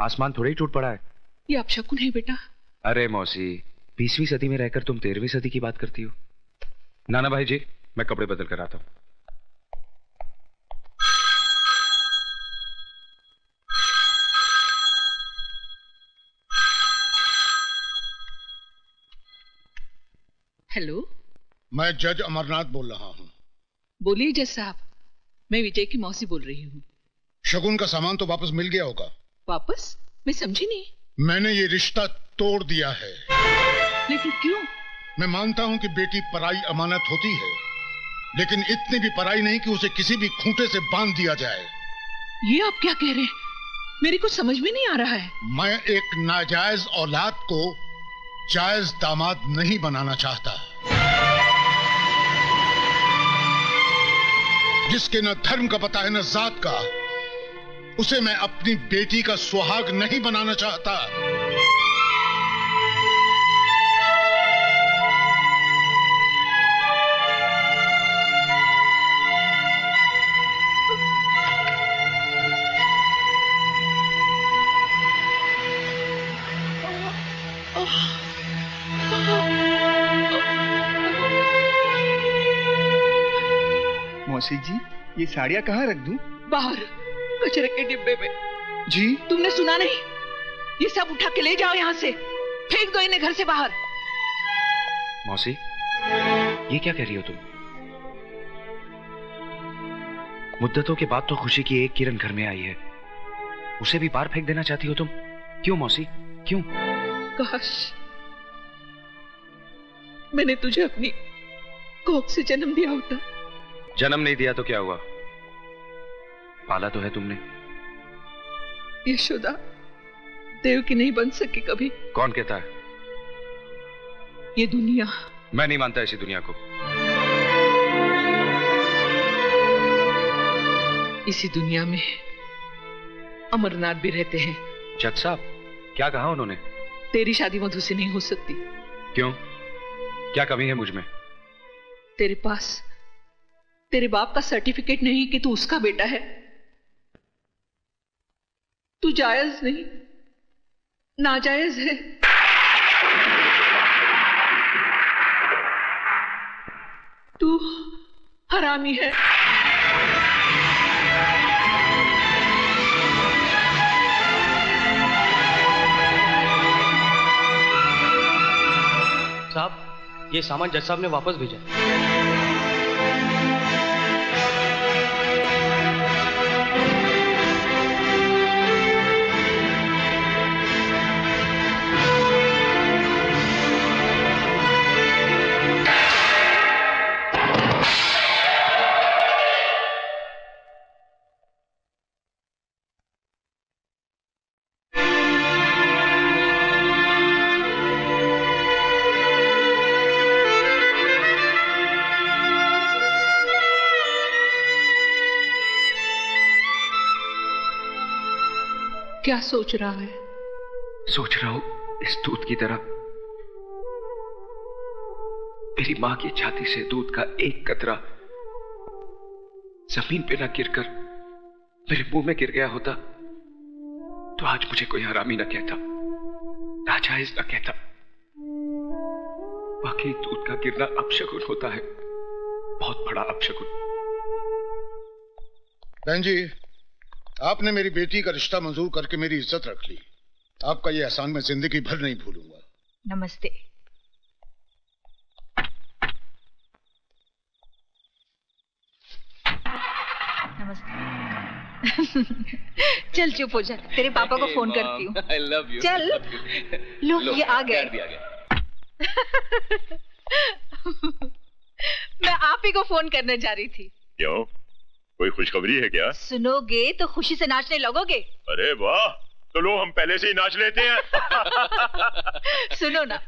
आसमान थोड़ा ही टूट पड़ा है। ये अपशकुन है बेटा। अरे मौसी, 20वीं सदी में रहकर तुम 13वीं सदी की बात करती हो। नाना भाई जी, मैं कपड़े बदल कर आता हूं। हेलो, मैं जज अमरनाथ बोल रहा हूँ। बोलिए जज साहब, मैं विजय की मौसी बोल रही हूँ। शगुन का सामान तो वापस मिल गया होगा। वापस? मैं समझी नहीं। मैंने ये रिश्ता तोड़ दिया है। लेकिन क्यों? मैं मानता हूँ कि बेटी पराई अमानत होती है, लेकिन इतनी भी पराई नहीं कि उसे किसी भी खूंटे से बांध दिया जाए। ये आप क्या कह रहे हैं? मेरी कुछ समझ में नहीं आ रहा है। मैं एक नाजायज औलाद को जायज दामाद नहीं बनाना चाहता। जिसके न धर्म का पता है न जात का, उसे मैं अपनी बेटी का सुहाग नहीं बनाना चाहता। मौसी जी, ये साड़ियाँ कहाँ रख दूं? बाहर कचरे के डिब्बे में। जी तुमने सुना नहीं? ये सब उठा के ले जाओ यहाँ से, फेंक दो इन्हें घर से बाहर। मौसी, ये क्या कह रही हो तुम? मुद्दतों के बाद तो खुशी की एक किरण घर में आई है, उसे भी बाहर फेंक देना चाहती हो तुम? क्यों मौसी, क्यों? काश मैंने तुझे अपनी कोख से जन्म दिया होता। जन्म नहीं दिया तो क्या हुआ? पाला तो है तुमने। यशोदा देव की नहीं बन सकी कभी। कौन कहता है? ये दुनिया। मैं नहीं मानता इसी दुनिया को। इसी दुनिया में अमरनाथ भी रहते हैं। जज साहब, क्या कहा उन्होंने? तेरी शादी मधु से नहीं हो सकती। क्यों? क्या कमी है मुझ में? तेरे पास तेरे बाप का सर्टिफिकेट नहीं कि तू उसका बेटा है। तू जायज नहीं, नाजायज है। तू हरामी है। साहब, ये सामान जज साहब ने वापस भेजा। क्या सोच रहा है? सोच रहा हूं इस दूध की तरह मेरी मां की छाती से दूध का एक कतरा जमीन पे ना गिरकर मेरे मुंह में गिर गया होता तो आज मुझे कोई हरामी न कहता, नाजायज न कहता। वाकई दूध का गिरना अपशकुन होता है, बहुत बड़ा अपशकुन। बहन जी, आपने मेरी बेटी का रिश्ता मंजूर करके मेरी इज्जत रख ली। आपका ये एहसान मैं जिंदगी भर नहीं भूलूंगा। नमस्ते। नमस्ते। चल चुप हो जा, तेरे पापा को फोन करती हूँ। I love you. चल। लो ये आ गए। मैं आप ही को फोन करने जा रही थी। क्यों, कोई खुशखबरी है क्या? सुनोगे तो खुशी से नाचने लगोगे। अरे वाह, तो लो हम पहले से ही नाच लेते हैं। सुनो ना,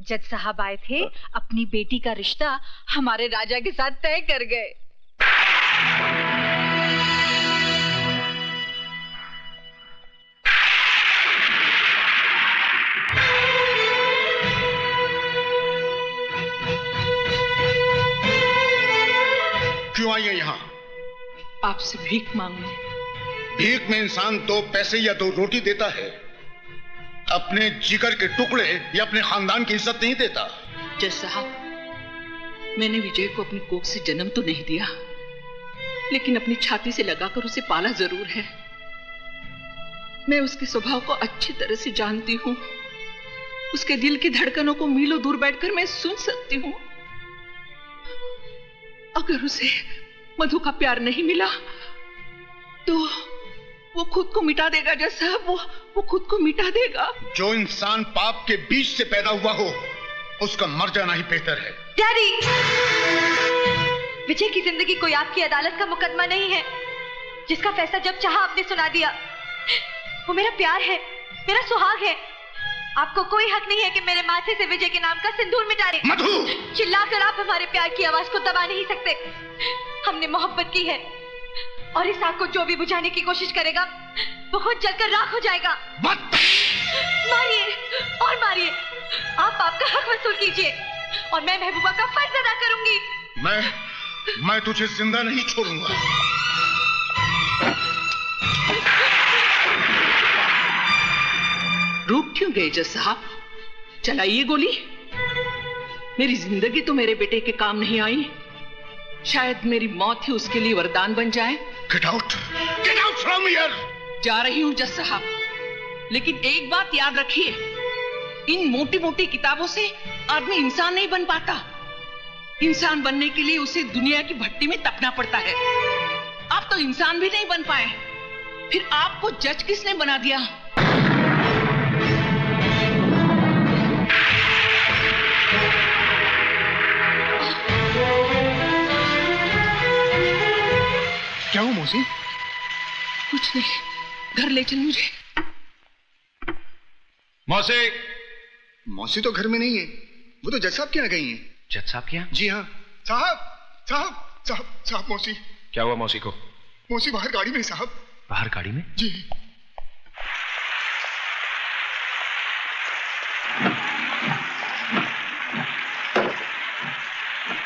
जज साहब आए थे, अपनी बेटी का रिश्ता हमारे राजा के साथ तय कर गए। क्यों आई है यहाँ? आपसे भीख मांगने। भीख में इंसान 2 पैसे या 2 रोटी देता है, अपने जिगर के टुकड़े या अपने खानदान की इज्जत नहीं देता। जज साहब, मैंने विजय को अपनी कोख से जन्म तो नहीं दिया, लेकिन अपनी छाती से लगाकर उसे पाला जरूर है। मैं उसके स्वभाव को अच्छी तरह से जानती हूँ। उसके दिल की धड़कनों को मीलों दूर बैठकर मैं सुन सकती हूँ। अगर उसे मधु का प्यार नहीं मिला तो वो खुद को मिटा देगा। जज साहब, वो खुद को मिटा देगा। जो इंसान पाप के बीच से पैदा हुआ हो उसका मर जाना ही बेहतर है। डैडी, विजय की जिंदगी कोई आपकी अदालत का मुकदमा नहीं है जिसका फैसला जब चाहा आपने सुना दिया। वो मेरा प्यार है, मेरा सुहाग है। आपको कोई हक नहीं है कि मेरे माथे से विजय के नाम का सिंदूर मिटा दें। मधु! चिल्लाकर आप हमारे प्यार की आवाज को दबा नहीं सकते। हमने मोहब्बत की है और इस आग को जो भी बुझाने की कोशिश करेगा वो खुद जलकर राख हो जाएगा। मारिए और मारिए, आप आपका हक वसूल कीजिए और मैं महबूबा का फर्ज अदा करूंगी। मैं तुझे जिंदा नहीं छोड़ूंगा। रुक क्यों गए जज साहब? चलाइए गोली। मेरी जिंदगी तो मेरे बेटे के काम नहीं आई। शायद मेरी मौत ही उसके लिए वरदान बन जाए। Get out from here! जा रही हूँ जज साहब, लेकिन एक बात याद रखिए, इन मोटी मोटी किताबों से आदमी इंसान नहीं बन पाता। इंसान बनने के लिए उसे दुनिया की भट्टी में तपना पड़ता है। आप तो इंसान भी नहीं बन पाए, फिर आपको जज किसने बना दिया? क्या हुआ मौसी? कुछ नहीं, घर ले चल मुझे। मौसी! मौसी तो घर में नहीं है, वो तो जज साहब के यहाँ गई हैं। जज साहब के यहाँ? जी हाँ। साहब साहब साहब साहब मौसी। क्या हुआ मौसी को? मौसी बाहर गाड़ी में साहब। बाहर गाड़ी में? जी।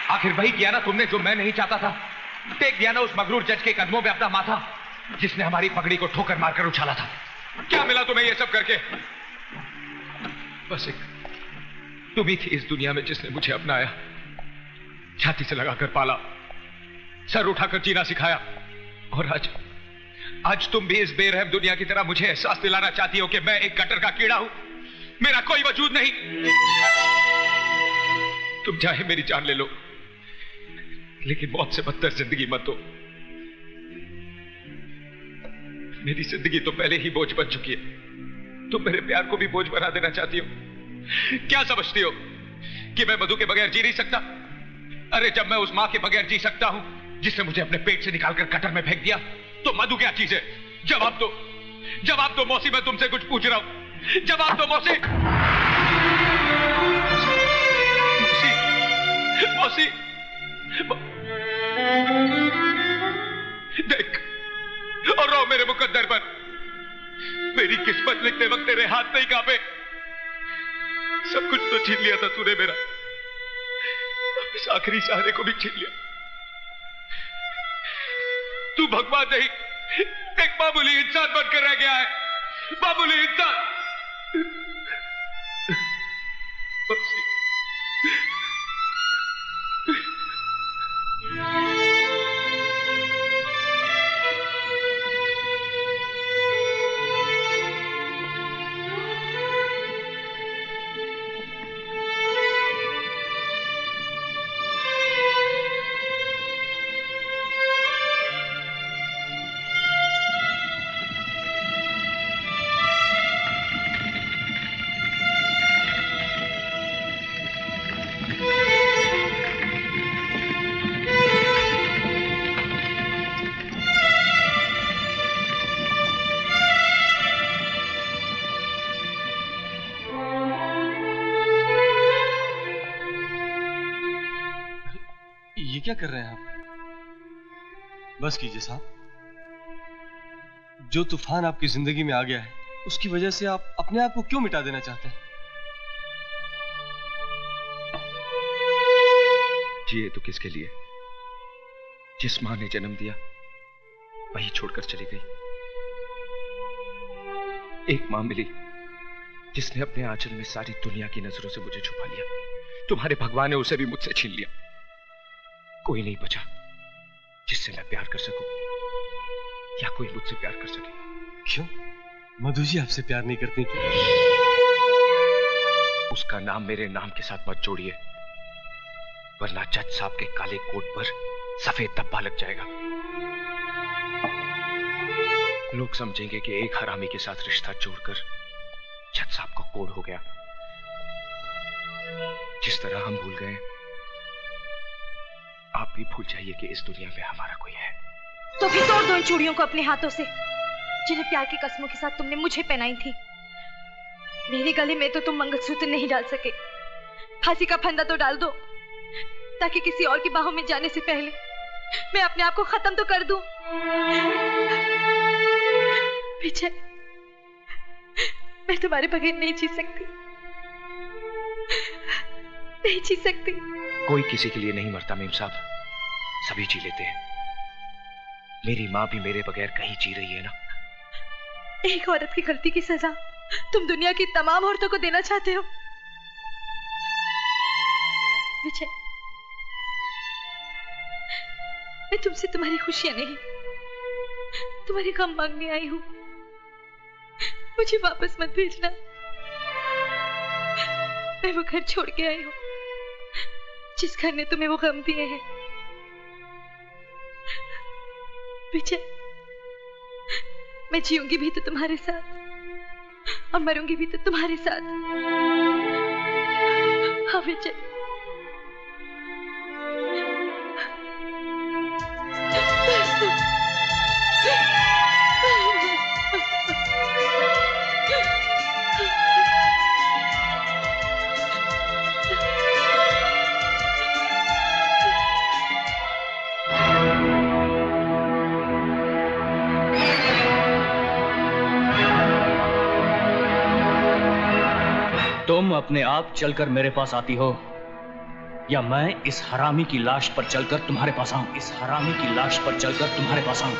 आखिर वही किया ना तुमने जो मैं नहीं चाहता था। टेक दिया ना उस मगरूर जज के कदमों पे अपना माथा, जिसने हमारी पगड़ी को ठोकर मारकर उछाला था। क्या मिला तुम्हें ये सब करके? बस एक तुम ही थी इस दुनिया में जिसने मुझे अपनाया, छाती से लगाकर पाला, सर उठाकर जीना सिखाया। और आज तुम भी इस बेरहम दुनिया की तरह मुझे एहसास दिलाना चाहती हो कि मैं एक गटर का कीड़ा हूं, मेरा कोई वजूद नहीं। तुम चाहे मेरी जान ले लो, लेकिन मौत से बदतर जिंदगी मत दो। मेरी जिंदगी तो पहले ही बोझ बन चुकी है, तुम मेरे प्यार को भी बोझ बना देना चाहती हो। क्या समझती हो कि मैं मधु के बगैर जी नहीं सकता? अरे जब मैं उस मां के बगैर जी सकता हूं जिसने मुझे अपने पेट से निकालकर कटर में फेंक दिया, तो मधु क्या चीज है? जवाब दो मौसी, मैं तुमसे कुछ पूछ रहा हूं, जवाब दो मौसी। मौसी, देख और रो मेरे मुकद्दर पर। मेरी किस्मत लिखते वक्त तेरे हाथ नहीं कांपे। सब कुछ तो छीन लिया था तूने मेरा, इस आखिरी सहारे को भी छीन लिया। तू भगवान नहीं, एक मामूली इंसान बनकर रह गया है, मामूली इंसान। क्या कर रहे हैं आप? बस कीजिए साहब, जो तूफान आपकी जिंदगी में आ गया है उसकी वजह से आप अपने आप को क्यों मिटा देना चाहते हैं? जिए तो किसके लिए? जिस मां ने जन्म दिया वही छोड़कर चली गई। एक मां मिली जिसने अपने आंचल में सारी दुनिया की नजरों से मुझे छुपा लिया। तुम्हारे भगवान ने उसे भी मुझसे छीन लिया। कोई नहीं बचा जिससे मैं प्यार कर सकूं या कोई मुझसे प्यार कर सके। क्यों? मधु जी आपसे प्यार नहीं करती क्या? उसका नाम मेरे नाम के साथ मत जोड़िए, वरना जज साहब के काले कोट पर सफेद धब्बा लग जाएगा। लोग समझेंगे कि एक हरामी के साथ रिश्ता जोड़कर जज साहब को कोड हो गया। जिस तरह हम भूल गए, आप भी भूल जाइए कि इस दुनिया में हमारा कोई है। तो फिर तोड़ दो इन चूड़ियों को अपने हाथों से, जिन्हें प्यार की कसमों के साथ तुमने मुझे पहनाई थी। मेरे गले में तो तुम मंगलसूत्र नहीं डाल सके, फांसी का फंदा तो डाल दो, ताकि किसी और की बाहों में जाने से पहले मैं अपने आप को खत्म तो कर दूं। विजय, मैं तुम्हारे बगैर नहीं जी सकती, नहीं जी सकती। कोई किसी के लिए नहीं मरता मेम साहब, सभी जी लेते हैं। मेरी माँ भी मेरे बगैर कहीं जी रही है ना। एक औरत की गलती की सजा तुम दुनिया की तमाम औरतों को देना चाहते हो। विजय, मैं तुमसे तुम्हारी खुशियां नहीं, तुम्हारे गम मांगने आई हूं। मुझे वापस मत भेजना। मैं वो घर छोड़ के आई हूं जिस घर ने तुम्हें वो गम दिए हैं। विजय, मैं जीऊंगी भी तो तुम्हारे साथ और मरूंगी भी तो तुम्हारे साथ। हाँ विजय। तुम अपने आप चलकर मेरे पास आती हो या मैं इस हरामी की लाश पर चलकर तुम्हारे पास आऊं? इस हरामी की लाश पर चलकर तुम्हारे पास आऊं।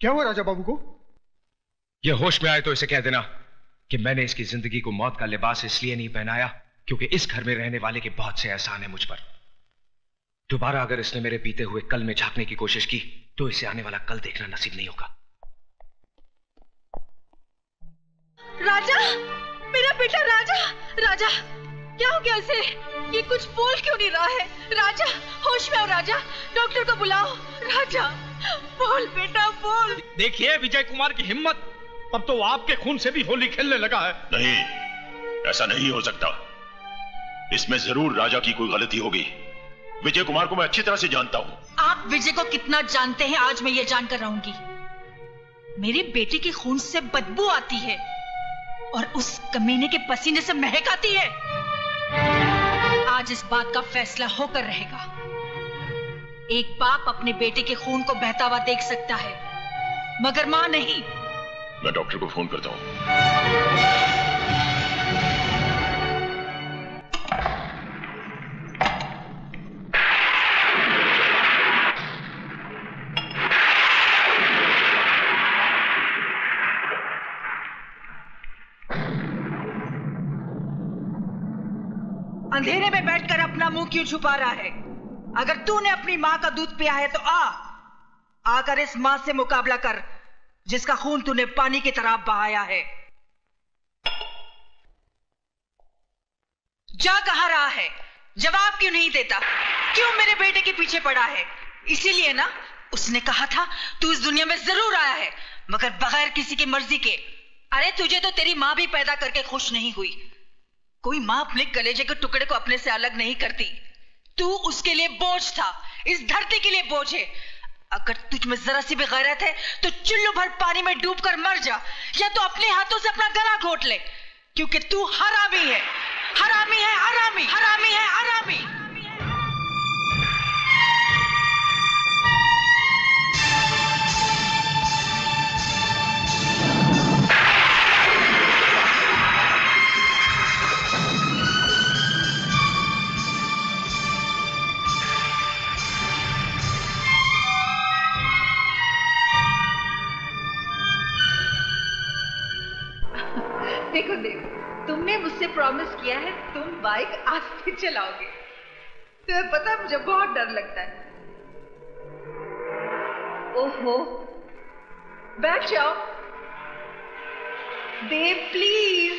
क्या हुआ राजा बाबू को? ये होश में आए तो इसे कह देना कि मैंने इसकी जिंदगी को मौत का लिबास इसलिए नहीं पहनाया क्योंकि इस घर में रहने वाले के बहुत से एहसान है मुझ पर। दोबारा अगर इसने मेरे बीते हुए कल में झांकने की कोशिश की तो इसे आने वाला कल देखना नसीब नहीं होगा। राजा, मेरा बेटा राजा, राजा क्या हो गया इसे? ये कुछ बोल क्यों नहीं रहा है? राजा होश में आओ राजा, डॉक्टर को बुलाओ। राजा बोल बेटा बोल। देखिए विजय कुमार की हिम्मत, अब तो आपके खून से भी होली खेलने लगा है। नहीं, ऐसा नहीं हो सकता। इसमें जरूर राजा की कोई गलती होगी। विजय कुमार को मैं अच्छी तरह से जानता हूं। आप विजय को कितना जानते हैं आज मैं ये जानकर रहूंगी। मेरे बेटे के खून से बदबू आती है और उस कमीने के पसीने से महक आती है। आज इस बात का फैसला होकर रहेगा। एक बाप अपने बेटे के खून को बहता हुआ देख सकता है मगर मां नहीं। मैं डॉक्टर को फोन करता हूं। अंधेरे में बैठकर अपना मुंह क्यों छुपा रहा है? अगर तूने अपनी मां का दूध पिया है तो आकर इस मां से मुकाबला कर जिसका खून तूने पानी की तरह बहाया है। जा कहां रहा है? जवाब क्यों नहीं देता? क्यों मेरे बेटे के पीछे पड़ा है? इसीलिए ना उसने कहा था तू इस दुनिया में जरूर आया है मगर बगैर किसी की मर्जी के। अरे तुझे तो तेरी मां भी पैदा करके खुश नहीं हुई। कोई मां अपने कलेजे के टुकड़े को अपने से अलग नहीं करती। तू उसके लिए बोझ था, इस धरती के लिए बोझ है। अगर तुझ में जरा सी भी गैरत है तो चुल्लू भर पानी में डूबकर मर जा या तो अपने हाथों से अपना गला घोट ले, क्योंकि तू हरामी है, हरामी है, हरामी, हरामी है, हरामी। प्रॉमिस किया है तुम बाइक आस्ते चलाओगे। तुम्हें पता है मुझे बहुत डर लगता है। ओहो, बैठ जाओ। देव प्लीज,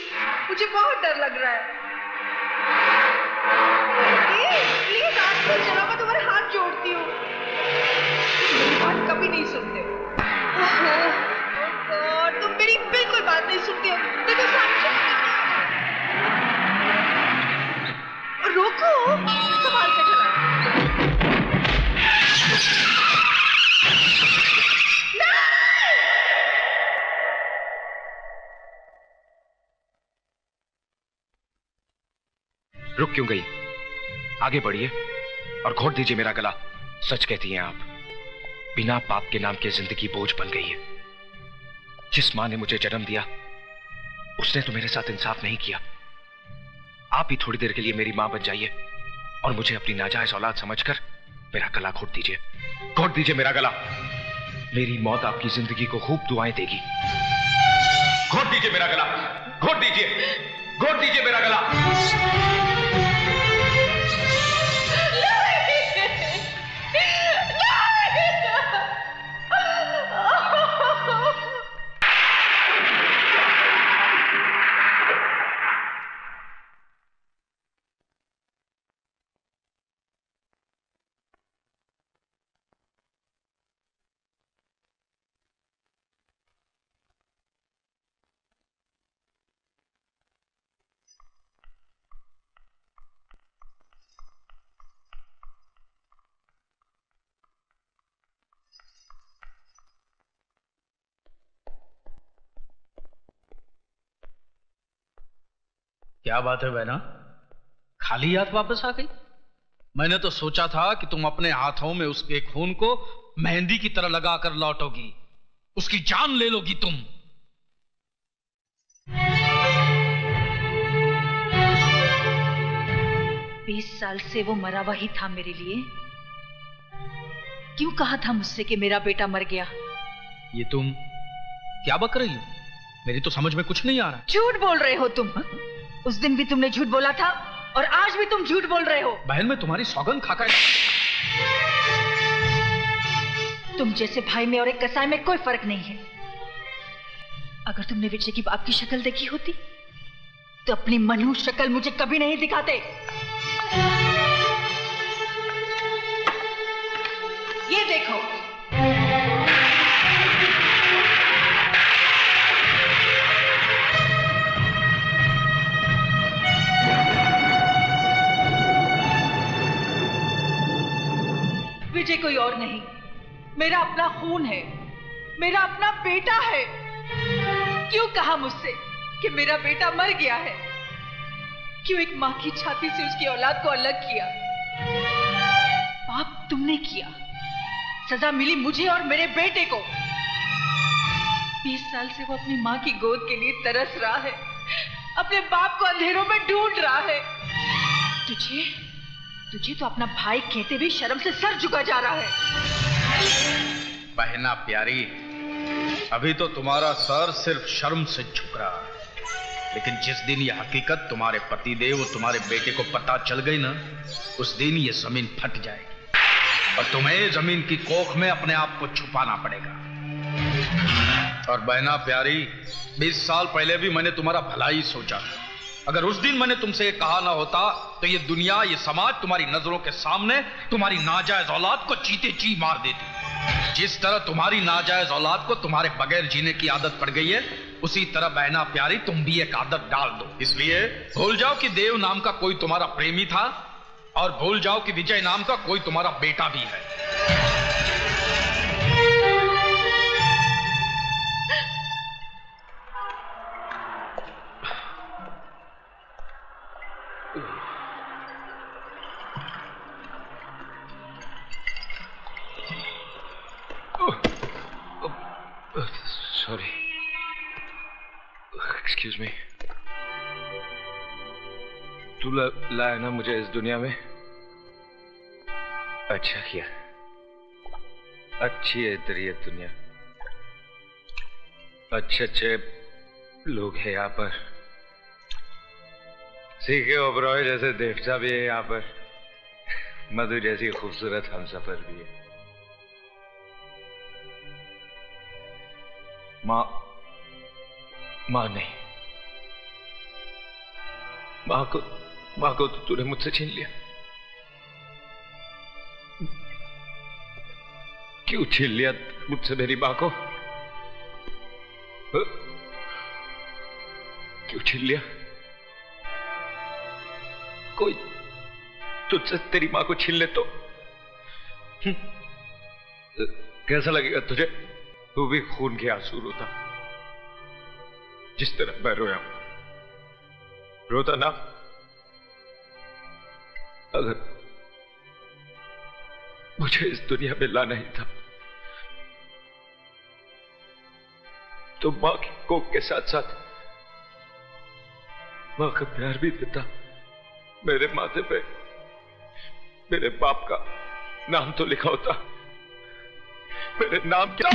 मुझे बहुत डर लग रहा है। प्लीज आस्ते चलाओ, मैं तुम्हारे हाथ जोड़ती हूँ। मेरी बात कभी नहीं सुनते हो। गॉड, तुम मेरी बिल्कुल बात नहीं सुनते हो। देखो सामने रोको, संभाल के चला। रुक क्यों गई? आगे बढ़िए और घोट दीजिए मेरा गला। सच कहती हैं आप, बिना पाप के नाम की जिंदगी बोझ बन गई है। जिस मां ने मुझे जन्म दिया उसने तो मेरे साथ इंसाफ नहीं किया। आप ही थोड़ी देर के लिए मेरी मां बन जाइए और मुझे अपनी नाजायज औलाद समझकर मेरा गला घोट दीजिए। घोट दीजिए मेरा गला। मेरी मौत आपकी जिंदगी को खूब दुआएं देगी। घोट दीजिए मेरा गला, घोट दीजिए, घोट दीजिए मेरा गला। क्या बात है बहना, खाली हाथ वापस आ गई? मैंने तो सोचा था कि तुम अपने हाथों में उसके खून को मेहंदी की तरह लगाकर लौटोगी, उसकी जान ले लोगी तुम। बीस साल से वो मरा वही था मेरे लिए। क्यों कहा था मुझसे कि मेरा बेटा मर गया? ये तुम क्या बक रही हो? मेरी तो समझ में कुछ नहीं आ रहा। झूठ बोल रहे हो तुम। उस दिन भी तुमने झूठ बोला था और आज भी तुम झूठ बोल रहे हो। बहन, मैं तुम्हारी सौगंध खाकर। तुम जैसे भाई में और एक कसाई में कोई फर्क नहीं है। अगर तुमने विजय की बाप की शक्ल देखी होती तो अपनी मनहूस शक्ल मुझे कभी नहीं दिखाते। ये देखो, विजय कोई और नहीं, मेरा अपना खून है, मेरा अपना बेटा है। क्यों कहा मुझसे कि मेरा बेटा मर गया है? क्यों एक मां की छाती से उसकी औलाद को अलग किया? पाप तुमने किया, सजा मिली मुझे और मेरे बेटे को। 20 साल से वो अपनी मां की गोद के लिए तरस रहा है, अपने बाप को अंधेरों में ढूंढ रहा है। तुझे तो अपना भाई कहते भी शर्म से सर झुका जा रहा है। बहना प्यारी, अभी तो तुम्हारा सर सिर्फ शर्म से झुक रहा है, लेकिन जिस दिन यह हकीकत तुम्हारे पतिदेव और तुम्हारे बेटे को पता चल गई ना, उस दिन ये जमीन फट जाएगी और तुम्हें जमीन की कोख में अपने आप को छुपाना पड़ेगा। और बहना प्यारी, 20 साल पहले भी मैंने तुम्हारा भला ही सोचा था। अगर उस दिन मैंने तुमसे ये कहा ना होता तो ये दुनिया, ये समाज तुम्हारी नजरों के सामने तुम्हारी नाजायज औलाद को चीते जी मार देती। जिस तरह तुम्हारी नाजायज औलाद को तुम्हारे बगैर जीने की आदत पड़ गई है, उसी तरह बहना प्यारी तुम भी एक आदत डाल दो। इसलिए भूल जाओ कि देव नाम का कोई तुम्हारा प्रेमी था और भूल जाओ कि विजय नाम का कोई तुम्हारा बेटा भी है। Sorry, excuse me. तू लाया ना मुझे इस दुनिया में? अच्छा किया, अच्छी है तेरी ये दुनिया, अच्छे अच्छे लोग हैं यहाँ पर, सीखे ओबरॉय जैसे देवता भी है यहाँ पर, मधु जैसी खूबसूरत हमसफर भी है। माँ नहीं, माँ को तो तूने मुझसे छीन लिया। क्यों छीन लिया मुझसे मेरी माँ को? क्यों छीन लिया? कोई तुझसे तेरी माँ को छीन ले तो कैसा लगेगा तुझे? तू भी खून के आंसू रोता जिस तरह मैं रोया, रोता ना? अगर मुझे इस दुनिया में लाना ही था तो मां की कोख के साथ साथ मां का प्यार भी देता। मेरे माथे पे मेरे बाप का नाम तो लिखा होता। मेरे नाम क्या?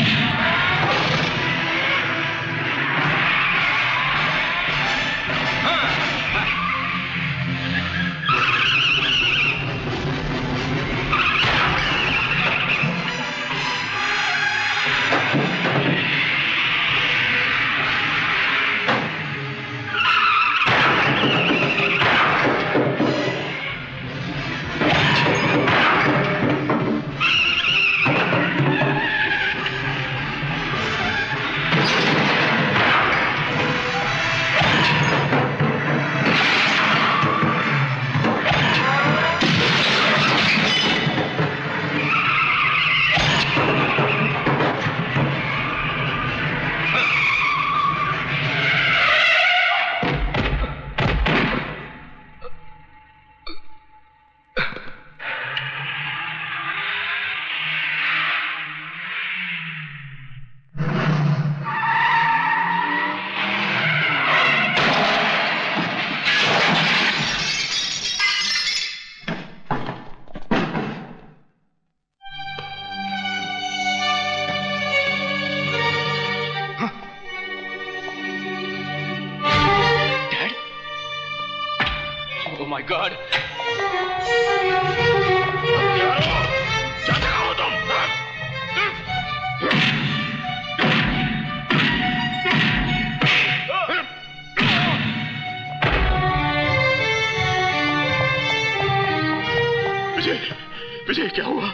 विजय क्या हुआ?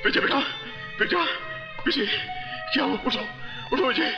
विजय बेटा, बेटा विजय क्या हुआ? उठो उठो विजय।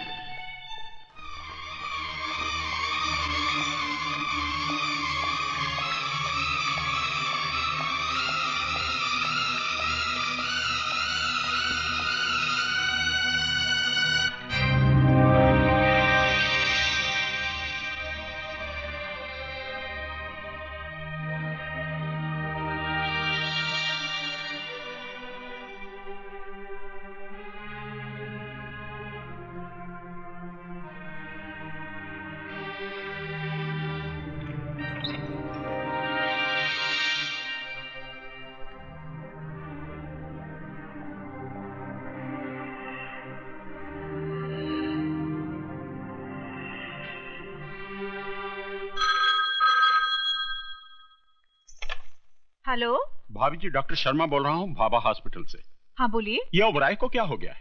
हेलो भाभी जी, डॉक्टर शर्मा बोल रहा हूँ भाभा हॉस्पिटल से। हाँ बोलिए। ये ओबराय को क्या हो गया है?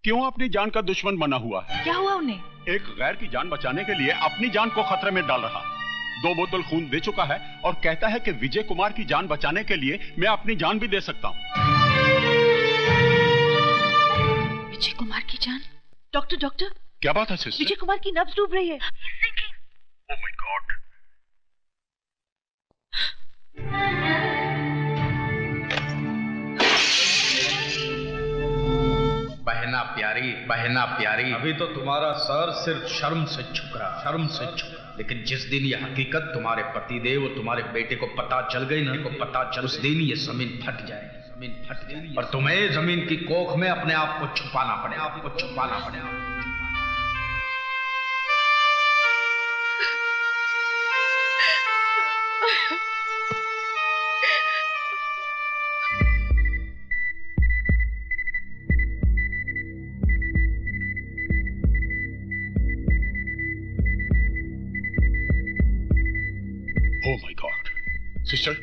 क्यों अपनी जान का दुश्मन बना हुआ है? क्या हुआ उन्हें? एक गैर की जान बचाने के लिए अपनी जान को खतरे में डाल रहा। 2 बोतल खून दे चुका है और कहता है कि विजय कुमार की जान बचाने के लिए मैं अपनी जान भी दे सकता हूँ। विजय कुमार की जान? डॉक्टर क्या बात है सिस्टर? विजय कुमार की नब्ज डूब रही है। Oh my God. बहना प्यारी, अभी तो तुम्हारा सर सिर्फ शर्म से झुक रहा, लेकिन जिस दिन ये हकीकत तुम्हारे पतिदेव और तुम्हारे बेटे को पता चल गई ना, उस दिन ये जमीन फट जाएगी और तुम्हें जमीन की कोख में अपने आप को छुपाना पड़ेगा। Oh my God. Sister,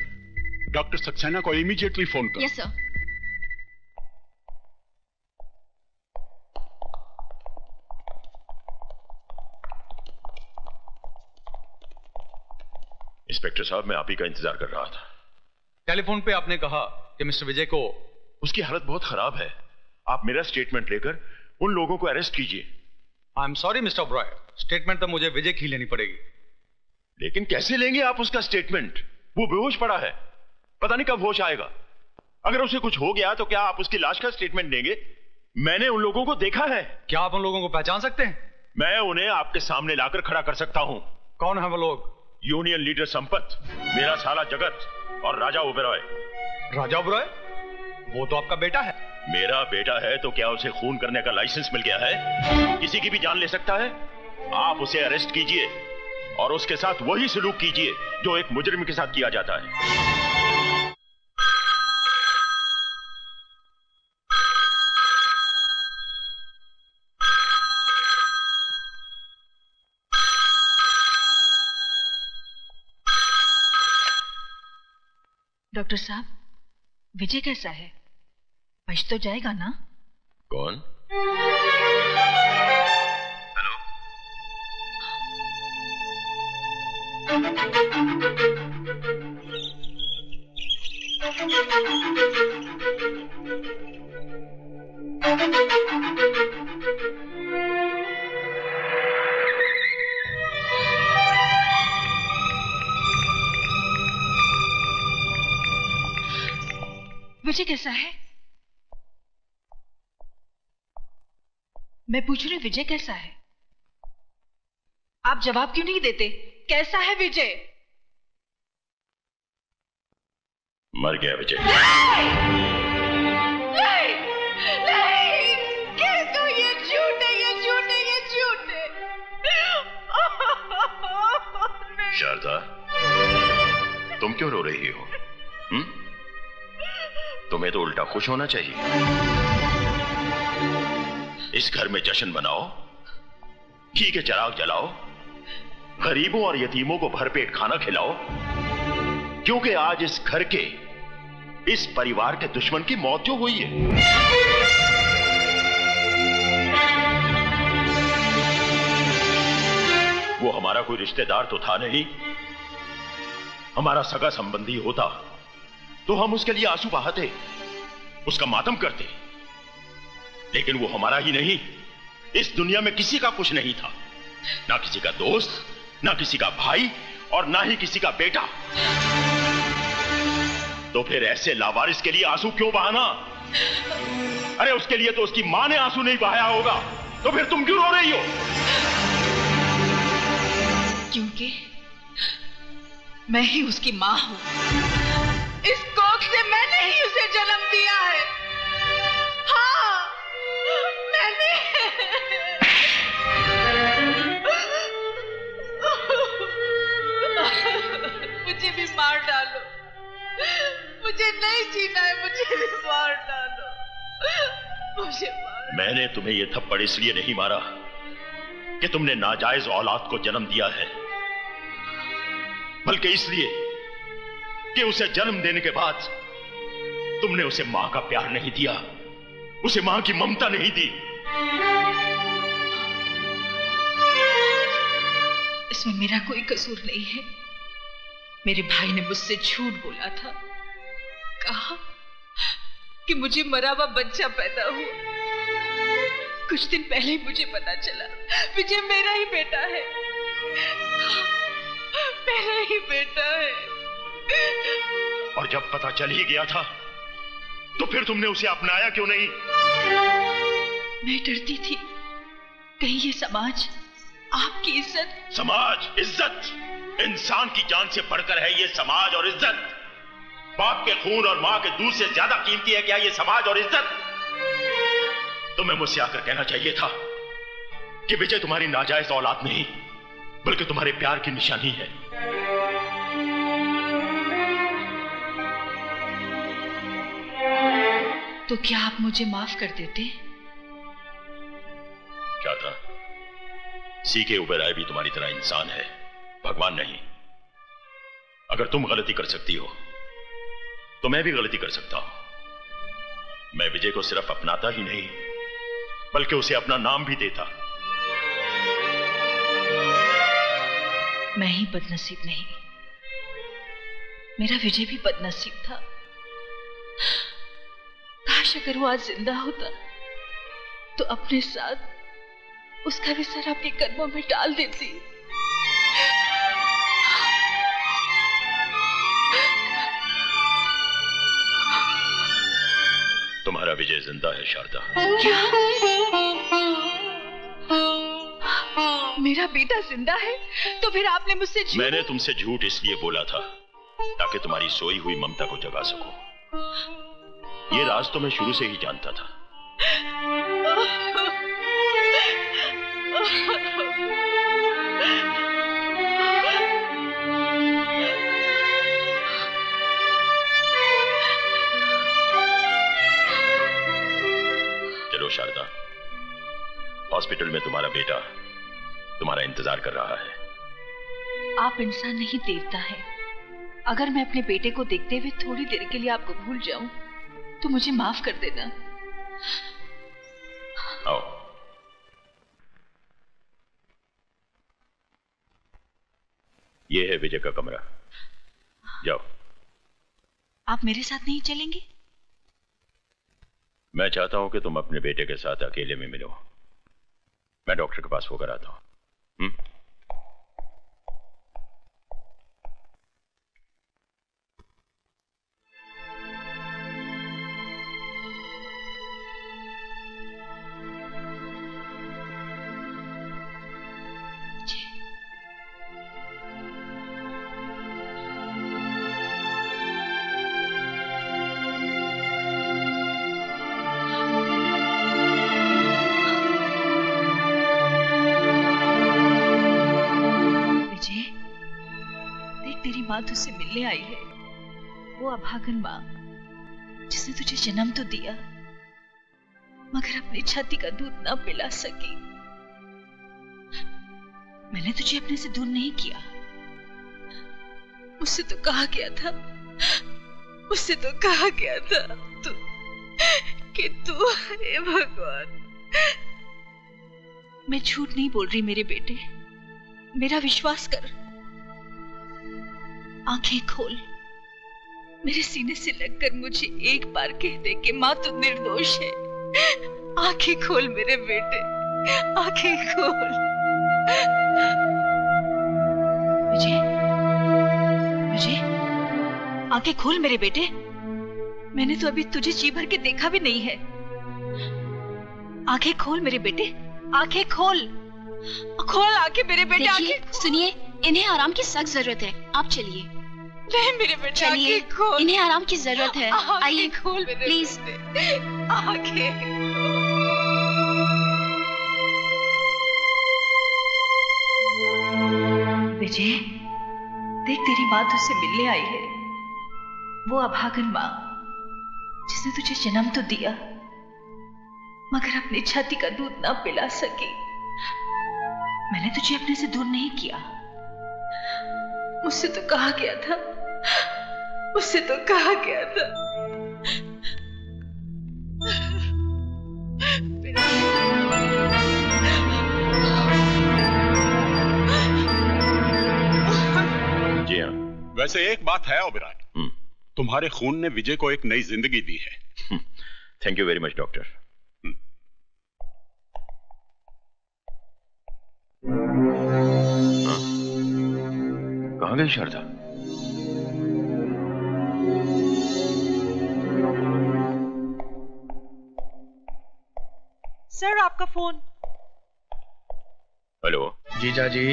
doctor Saxena को इमीडिएटली फोन करो। Yes sir. इंस्पेक्टर साहब, मैं आप ही का इंतजार कर रहा था। टेलीफोन पे आपने कहा कि मिस्टर विजय को उसकी हालत बहुत खराब है। आप मेरा स्टेटमेंट लेकर उन लोगों को अरेस्ट कीजिए। I am sorry mister Oberoi, statement तो मुझे विजय की लेनी पड़ेगी। लेकिन कैसे लेंगे आप उसका स्टेटमेंट? वो बेहोश पड़ा है, पता नहीं कब होश आएगा। अगर उसे कुछ हो गया तो क्या आप उसकी लाश का स्टेटमेंट देंगे? मैंने उन लोगों को देखा है। क्या आप उन लोगों को पहचान सकते हैं? मैं उन्हें आपके सामने लाकर खड़ा कर सकता हूं। कौन है वो लोग? यूनियन लीडर संपत, मेरा साला जगत और राजा ओबेरॉय। राजा ओबेरॉय? वो तो आपका बेटा है। मेरा बेटा है तो क्या उसे खून करने का लाइसेंस मिल गया है? किसी की भी जान ले सकता है। आप उसे अरेस्ट कीजिए और उसके साथ वही सलूक कीजिए जो एक मुजरिम के साथ किया जाता है। डॉक्टर साहब, विजय कैसा है? बच तो जाएगा ना? कौन? विजय कैसा है? मैं पूछ रही हूँ, विजय कैसा है? आप जवाब क्यों नहीं देते? कैसा है विजय? मर गया विजय। नहीं, नहीं, कह दो ये झूठ है, ये झूठ है, ये झूठ है। शारदा, तुम क्यों रो रही हो? तुम्हें तो उल्टा खुश होना चाहिए। इस घर में जश्न बनाओ, घी के चिराग जलाओ, गरीबों और यतीमों को भरपेट खाना खिलाओ, क्योंकि आज इस घर के, इस परिवार के दुश्मन की मौत जो हुई है। वो हमारा कोई रिश्तेदार तो था नहीं, हमारा सगा संबंधी होता तो हम उसके लिए आंसू बहाते, उसका मातम करते। लेकिन वो हमारा ही नहीं, इस दुनिया में किसी का कुछ नहीं था। ना किसी का दोस्त, ना किसी का भाई और ना ही किसी का बेटा। तो फिर ऐसे लावारिस के लिए आंसू क्यों बहाना? अरे उसके लिए तो उसकी मां ने आंसू नहीं बहाया होगा, तो फिर तुम क्यों रो रही हो? क्योंकि मैं ही उसकी मां हूं। इस कोख से मैंने ही उसे जन्म दिया है। हाँ, मैंने। मुझे भी मार डालो, मुझे नहीं जीना है, मुझे भी मार डालो, मुझे मार। मैंने तुम्हें यह थप्पड़ इसलिए नहीं मारा कि तुमने नाजायज औलाद को जन्म दिया है, बल्कि इसलिए कि उसे जन्म देने के बाद तुमने उसे मां का प्यार नहीं दिया, उसे मां की ममता नहीं दी। इसमें मेरा कोई कसूर नहीं है। मेरे भाई ने मुझसे झूठ बोला था, कहा कि मुझे मरा हुआ बच्चा पैदा हुआ। कुछ दिन पहले ही मुझे पता चला विजय मेरा ही बेटा है, मेरा ही बेटा है। और जब पता चल ही गया था तो फिर तुमने उसे अपनाया क्यों नहीं? मैं डरती थी कहीं ये समाज आपकी इज्जत। समाज, इज्जत, इंसान की जान से बढ़कर है ये समाज और इज्जत। बाप के खून और मां के दूध से ज्यादा कीमती है क्या ये समाज और इज्जत? तुम्हें मुझसे आकर कहना चाहिए था कि विजय तुम्हारी नाजायज औलाद नहीं, बल्कि तुम्हारे प्यार की निशानी है। तो क्या आप मुझे माफ कर देते? क्या था? सीके ओबेरॉय भी तुम्हारी तरह इंसान है, भगवान नहीं। अगर तुम गलती कर सकती हो तो मैं भी गलती कर सकता हूं। मैं विजय को सिर्फ अपनाता ही नहीं बल्कि उसे अपना नाम भी देता। मैं ही बदनसीब नहीं, मेरा विजय भी बदनसीब था। काश अगर वो आज जिंदा होता तो अपने साथ उसका भी सर अपने कदमों में डाल देती। तुम्हारा विजय जिंदा है शारदा। क्या? मेरा बेटा जिंदा है? तो फिर आपने मुझसे झूठ? मैंने तुमसे झूठ इसलिए बोला था ताकि तुम्हारी सोई हुई ममता को जगा सकूं। ये राज तो मैं शुरू से ही जानता था। चलो शारदा, हॉस्पिटल में तुम्हारा बेटा तुम्हारा इंतजार कर रहा है। आप इंसान नहीं, देवता है। अगर मैं अपने बेटे को देखते हुए थोड़ी देर के लिए आपको भूल जाऊं तो मुझे माफ कर देना। आओ। ये है विजय का कमरा, जाओ। आप मेरे साथ नहीं चलेंगे? मैं चाहता हूं कि तुम अपने बेटे के साथ अकेले में मिलो। मैं डॉक्टर के पास होकर आता हूं। माँ तुझसे मिलने आई है, वो अभागन माँ जिसने तुझे जन्म तो दिया मगर अपनी छाती का दूध ना पिला सकी। मैंने तुझे अपने से दूर नहीं किया। मुझसे तो कहा गया था, मुझसे तो कहा गया था कि तू, हे भगवान। मैं झूठ नहीं बोल रही मेरे बेटे, मेरा विश्वास कर। आंखें खोल, मेरे सीने से लगकर मुझे एक बार कह दे कि माँ तू निर्दोष है। आंखें खोल मेरे बेटे, आंखें खोल। विजय, विजय, आंखें खोल मेरे बेटे। मैंने तो अभी तुझे जी भर के देखा भी नहीं है। आंखें खोल मेरे बेटे, आंखें खोल, खोल आंखें मेरे बेटे। आंखें सुनिए, इन्हें आराम की सख्त जरूरत है, आप चलिए। नहीं मेरे बेटे, चलिए, इन्हें आराम की जरूरत है। आइए खोल मेरे प्लीज। आंखें विजय, देख तेरी माँ तुझसे मिलने आई है, वो अभागन माँ जिसने तुझे जन्म तो दिया मगर अपनी छाती का दूध ना पिला सकी। मैंने तुझे अपने से दूर नहीं किया। मुझसे तो कहा गया था, मुझसे तो कहा गया था। जी हाँ। वैसे एक बात है ओबेरॉय, तुम्हारे खून ने विजय को एक नई जिंदगी दी है। Thank you very much doctor. कहाँ गई शारदा? सर आपका फोन। हेलो जीजा जी,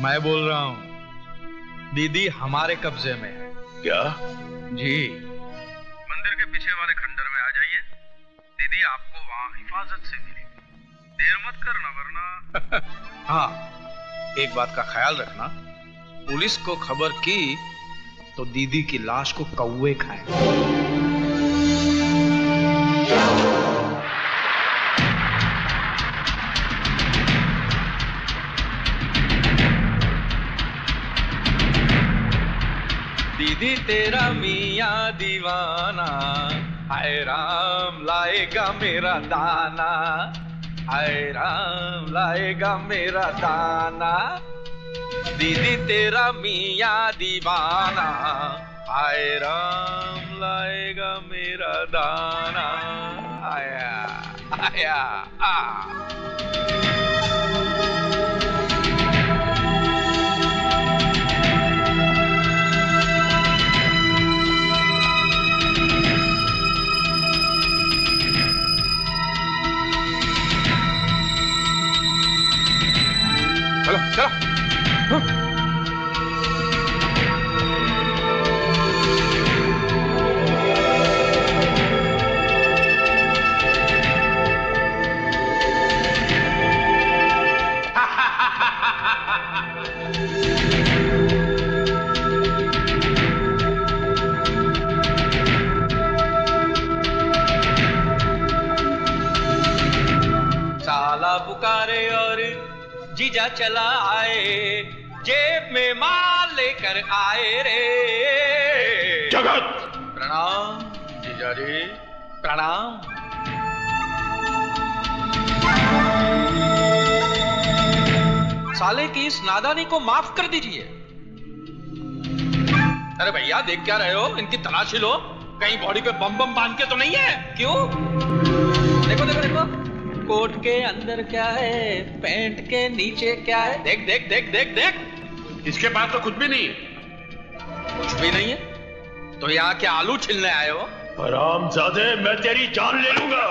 मैं बोल रहा हूँ। दीदी हमारे कब्जे में है। क्या? जी, मंदिर के पीछे वाले खंडर में आ जाइए। दीदी आपको वहाँ हिफाजत से मिलेगी। देर मत करना वरना। हाँ, एक बात का ख्याल रखना, पुलिस को खबर की तो दीदी की लाश को कौवे खाएंगे। दीदी तेरा मियाँ दीवाना, हाय राम लाएगा मेरा दाना, हाय राम लाएगा मेरा दाना। दीदी तेरा मियाँ दीवाना, हाय राम लाएगा मेरा दाना। आया आया आ चलो चलो। साला पुकारे और जीजा चला आए, जेब में माल लेकर आए रे। जगत प्रणाम जीजा जी, प्रणाम। साले की इस नादानी को माफ कर दीजिए। अरे भैया देख क्या रहे हो, इनकी तलाशी लो, कहीं बॉडी पे बम बम बांध के तो नहीं है। क्यों? देखो देखो देखो, कोट के अंदर क्या है, पैंट के नीचे क्या है, देख देख देख देख देख। इसके पास तो कुछ भी नहीं है। कुछ भी नहीं है तो यहाँ क्या आलू छिलने आए हो? हरामजादे, मैं तेरी जान ले लूंगा।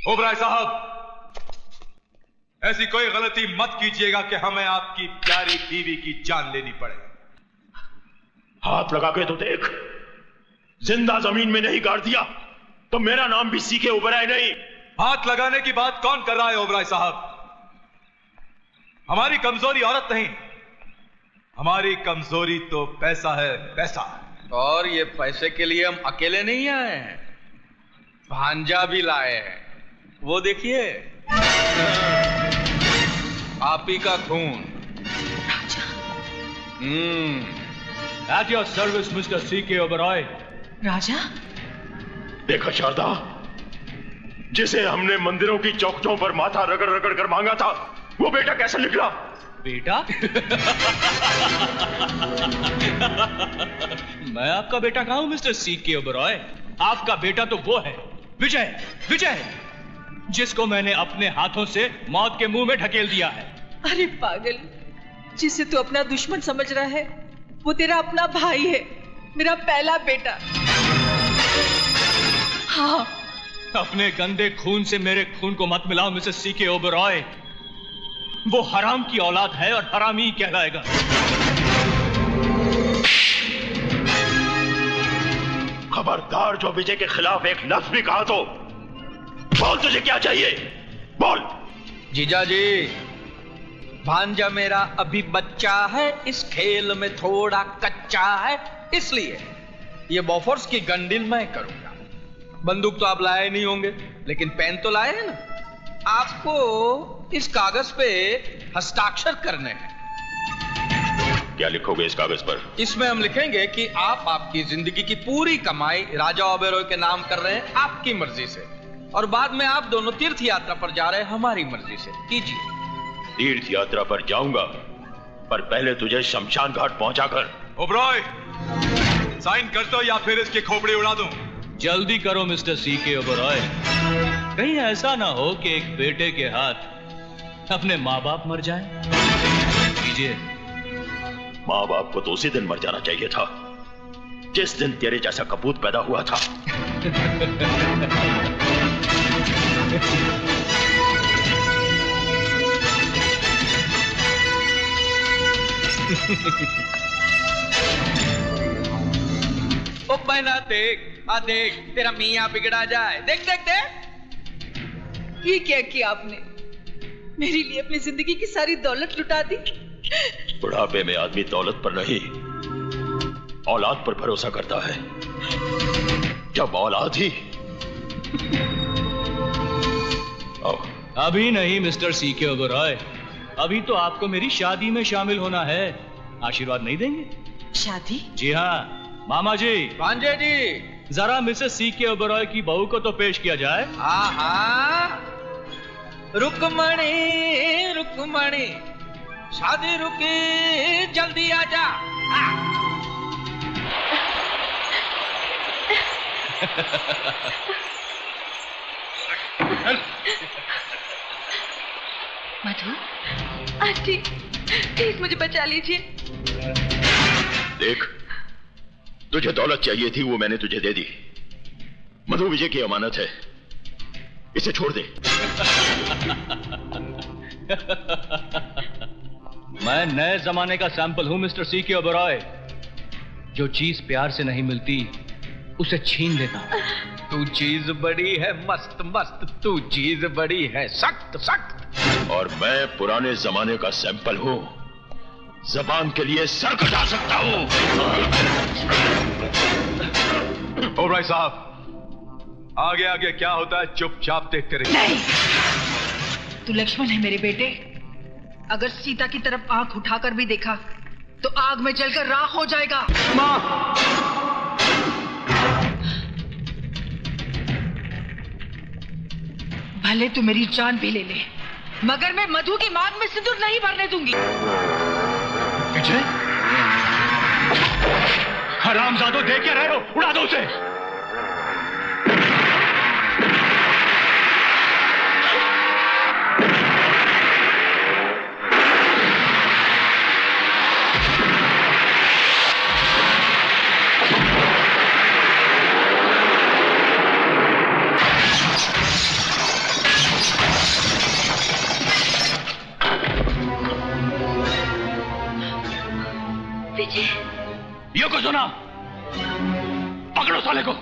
ओबराय साहब, ऐसी कोई गलती मत कीजिएगा कि हमें आपकी प्यारी बीवी की जान लेनी पड़े। हाथ लगा के तो देख, जिंदा जमीन में नहीं गाड़ दिया तो मेरा नाम भी सीके ओबराय नहीं। हाथ लगाने की बात कौन कर रहा है ओबराय साहब? हमारी कमजोरी औरत नहीं, हमारी कमजोरी तो पैसा है, पैसा। और ये पैसे के लिए हम अकेले नहीं आए हैं, भांजा भी लाए हैं। वो देखिए, आप ही का खून। At your service, Mr. C.K. Oberoi. राजा? देखा शारदा, जिसे हमने मंदिरों की चौखटों पर माथा रगड़ रगड़ कर मांगा था, वो बेटा कैसे निकला? बेटा? मैं आपका बेटा कहाँ हूं मिस्टर C.K. Oberoi? आपका बेटा तो वो है, विजय, विजय, जिसको मैंने अपने हाथों से मौत के मुंह में ढकेल दिया है। अरे पागल, जिसे तू अपना दुश्मन समझ रहा है, वो तेरा अपना भाई है, मेरा पहला बेटा। हाँ। अपने गंदे खून से मेरे खून को मत मिलाओ मिसेस C.K. Oberoi। वो हराम की औलाद है और हरामी ही कहलाएगा। खबरदार, जो विजय के खिलाफ एक लफ्ज भी कहा तो बोल, तुझे क्या चाहिए? बोल। जीजा जी, भांजा मेरा अभी बच्चा है, इस खेल में थोड़ा कच्चा है, इसलिए ये बॉफोर्स की गन मैं करूंगा। बंदूक तो आप लाए नहीं होंगे, लेकिन पेन तो लाए हैं ना। आपको इस कागज पे हस्ताक्षर करने हैं। क्या लिखोगे इस कागज पर? इसमें हम लिखेंगे कि आप आपकी जिंदगी की पूरी कमाई राजा ओबेरॉय के नाम कर रहे हैं, आपकी मर्जी से, और बाद में आप दोनों तीर्थ यात्रा पर जा रहे हैं हमारी मर्जी से। कीजिए। तीर्थ यात्रा पर जाऊंगा, पर पहले तुझे शमशान घाट पहुंचाकर। ओबेरॉय, साइन कर दो या फिर इसकी खोपड़ी उड़ा दूं। जल्दी करो मिस्टर C.K. Oberoi। कहीं ऐसा ना हो कि एक बेटे के हाथ अपने माँ बाप मर जाए। कीजिए। माँ बाप को तो उसी दिन मर जाना चाहिए था जिस दिन तेरे जैसा कपूत पैदा हुआ था। ओ बहना देख, देख तेरा मियाँ बिगड़ा जाए। देख देख देख। ये क्या किया आपने? मेरे लिए अपनी जिंदगी की सारी दौलत लुटा दी। बुढ़ापे में आदमी दौलत पर नहीं, औलाद पर भरोसा करता है। जब औलाद ही। अभी नहीं मिस्टर C.K. Oberoi, अभी तो आपको मेरी शादी में शामिल होना है। आशीर्वाद नहीं देंगे? शादी? जी हाँ मामा जी। भांजे जी, जरा मिसेस सीके ओबेरॉय की बहू को तो पेश किया जाए। हाँ, रुकमणी रुकमणी, शादी रुकी, जल्दी आजा। मधु, आंटी, प्लीज मुझे बचा लीजिए। देख, तुझे दौलत चाहिए थी, वो मैंने तुझे दे दी। मधु विजय की अमानत है, इसे छोड़ दे। मैं नए जमाने का सैंपल हूं मिस्टर सीके ओबेरॉय। जो चीज प्यार से नहीं मिलती उसे छीन लेता हूं। तू चीज बड़ी है मस्त मस्त, तू चीज बड़ी है सख्त सख्त। और मैं पुराने जमाने का सैंपल हूं, जबान के लिए सर कटा सकता हूं। ओबेरॉय साहब, आगे आगे क्या होता है चुपचाप देखते रहिए। नहीं, तू लक्ष्मण है मेरे बेटे। अगर सीता की तरफ आंख उठाकर भी देखा तो आग में जलकर राख हो जाएगा। माँ! भले तू मेरी जान भी ले ले, मगर मैं मधु की मांग में सिंदूर नहीं भरने दूंगी। विजय, हरामजादों, देख क्या रहे हो? उड़ा दो उसे। यो को सुना, पकड़ो साले को।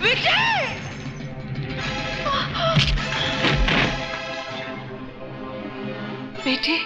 विजय! बेटे,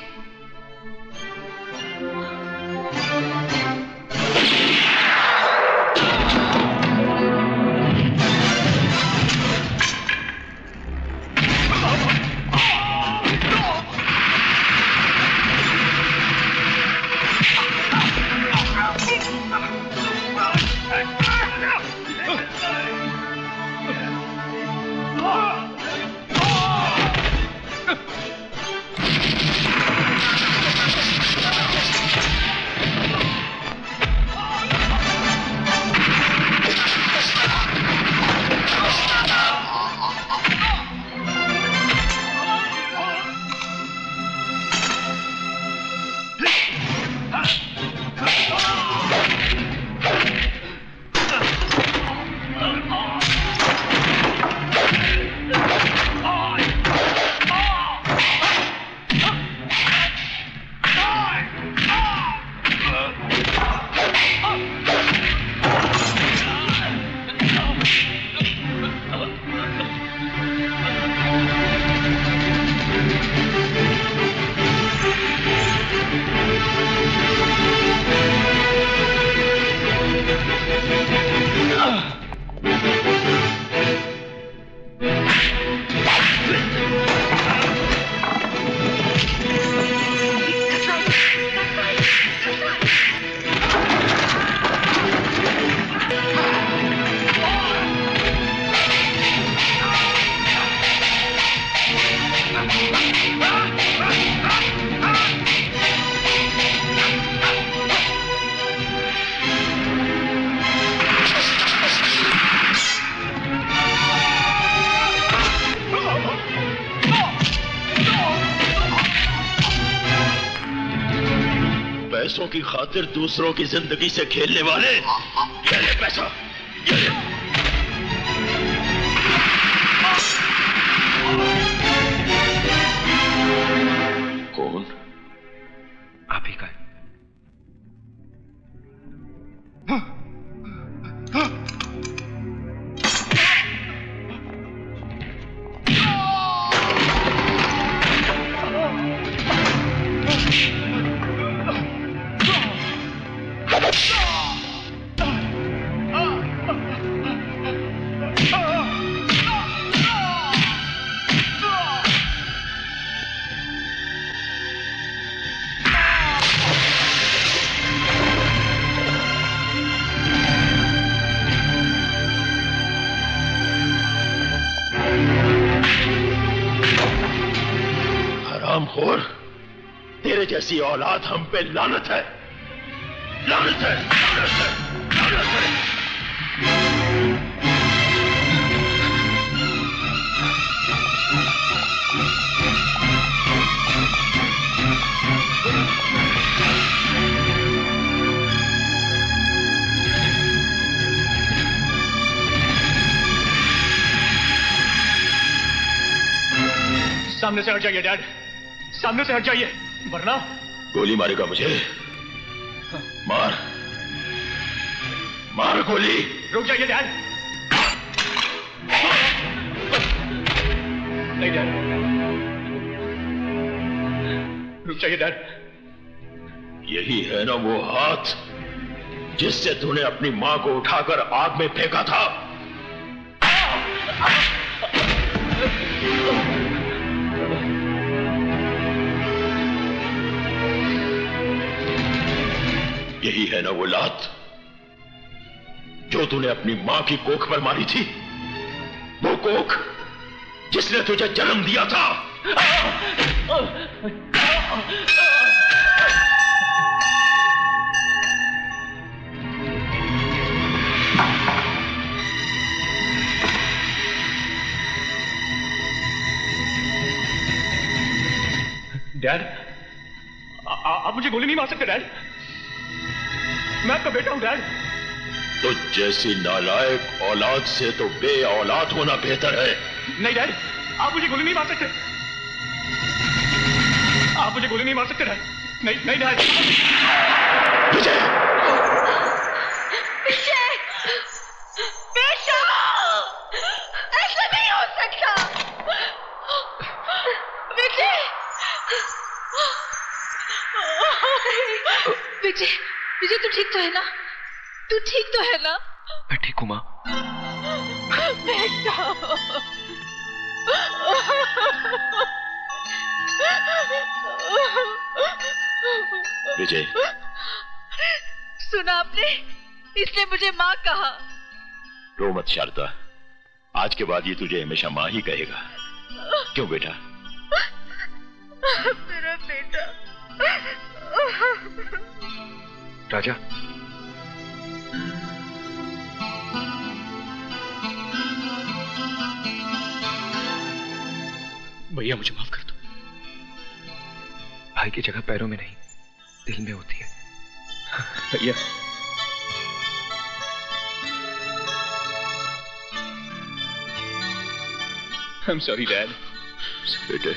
पैसों की खातिर दूसरों की जिंदगी से खेलने वाले, ये ले पैसा, ये ले। कौन? आप ही का। हरामखोर, तेरे जैसी औलाद हम पे लानत है, लानत है, लानत है, लानत है। सामने से हट जाइए डैड, सामने से हट जाइए, वरना गोली मारेगा मुझे। मार, मार गोली। रुक जाइए डैड। नहीं डैड, रुक जाइए डैड। यही है ना वो हाथ जिससे तूने अपनी मां को उठाकर आग में फेंका था। यही है ना वो लात जो तूने अपनी मां की कोख पर मारी थी, वो कोख जिसने तुझे जन्म दिया था। डैड, आप मुझे गोली नहीं मार सकते डैड, मैं आपका बेटा हूं डैड। तो जैसी नालायक औलाद से तो बे औलाद होना बेहतर है। नहीं डैड, आप मुझे गोली नहीं मार सकते, आप मुझे गोली नहीं मार सकते डैड। नहीं नहीं डैड। विजय, विजय, बेटा, ऐसा नहीं हो सकता। विजय, विजय, विजय तू ठीक तो है ना? तू ठीक तो है ना? मैं ठीक हूं मां। बेटा, विजय, सुना आपने? इसने मुझे माँ कहा। रो मत शारदा, आज के बाद ये तुझे हमेशा माँ ही कहेगा। क्यों बेटा? मेरा बेटा। राजा, भैया मुझे माफ कर दो। भाई की जगह पैरों में नहीं दिल में होती है। भैया, I'm sorry, Dad. बेटे,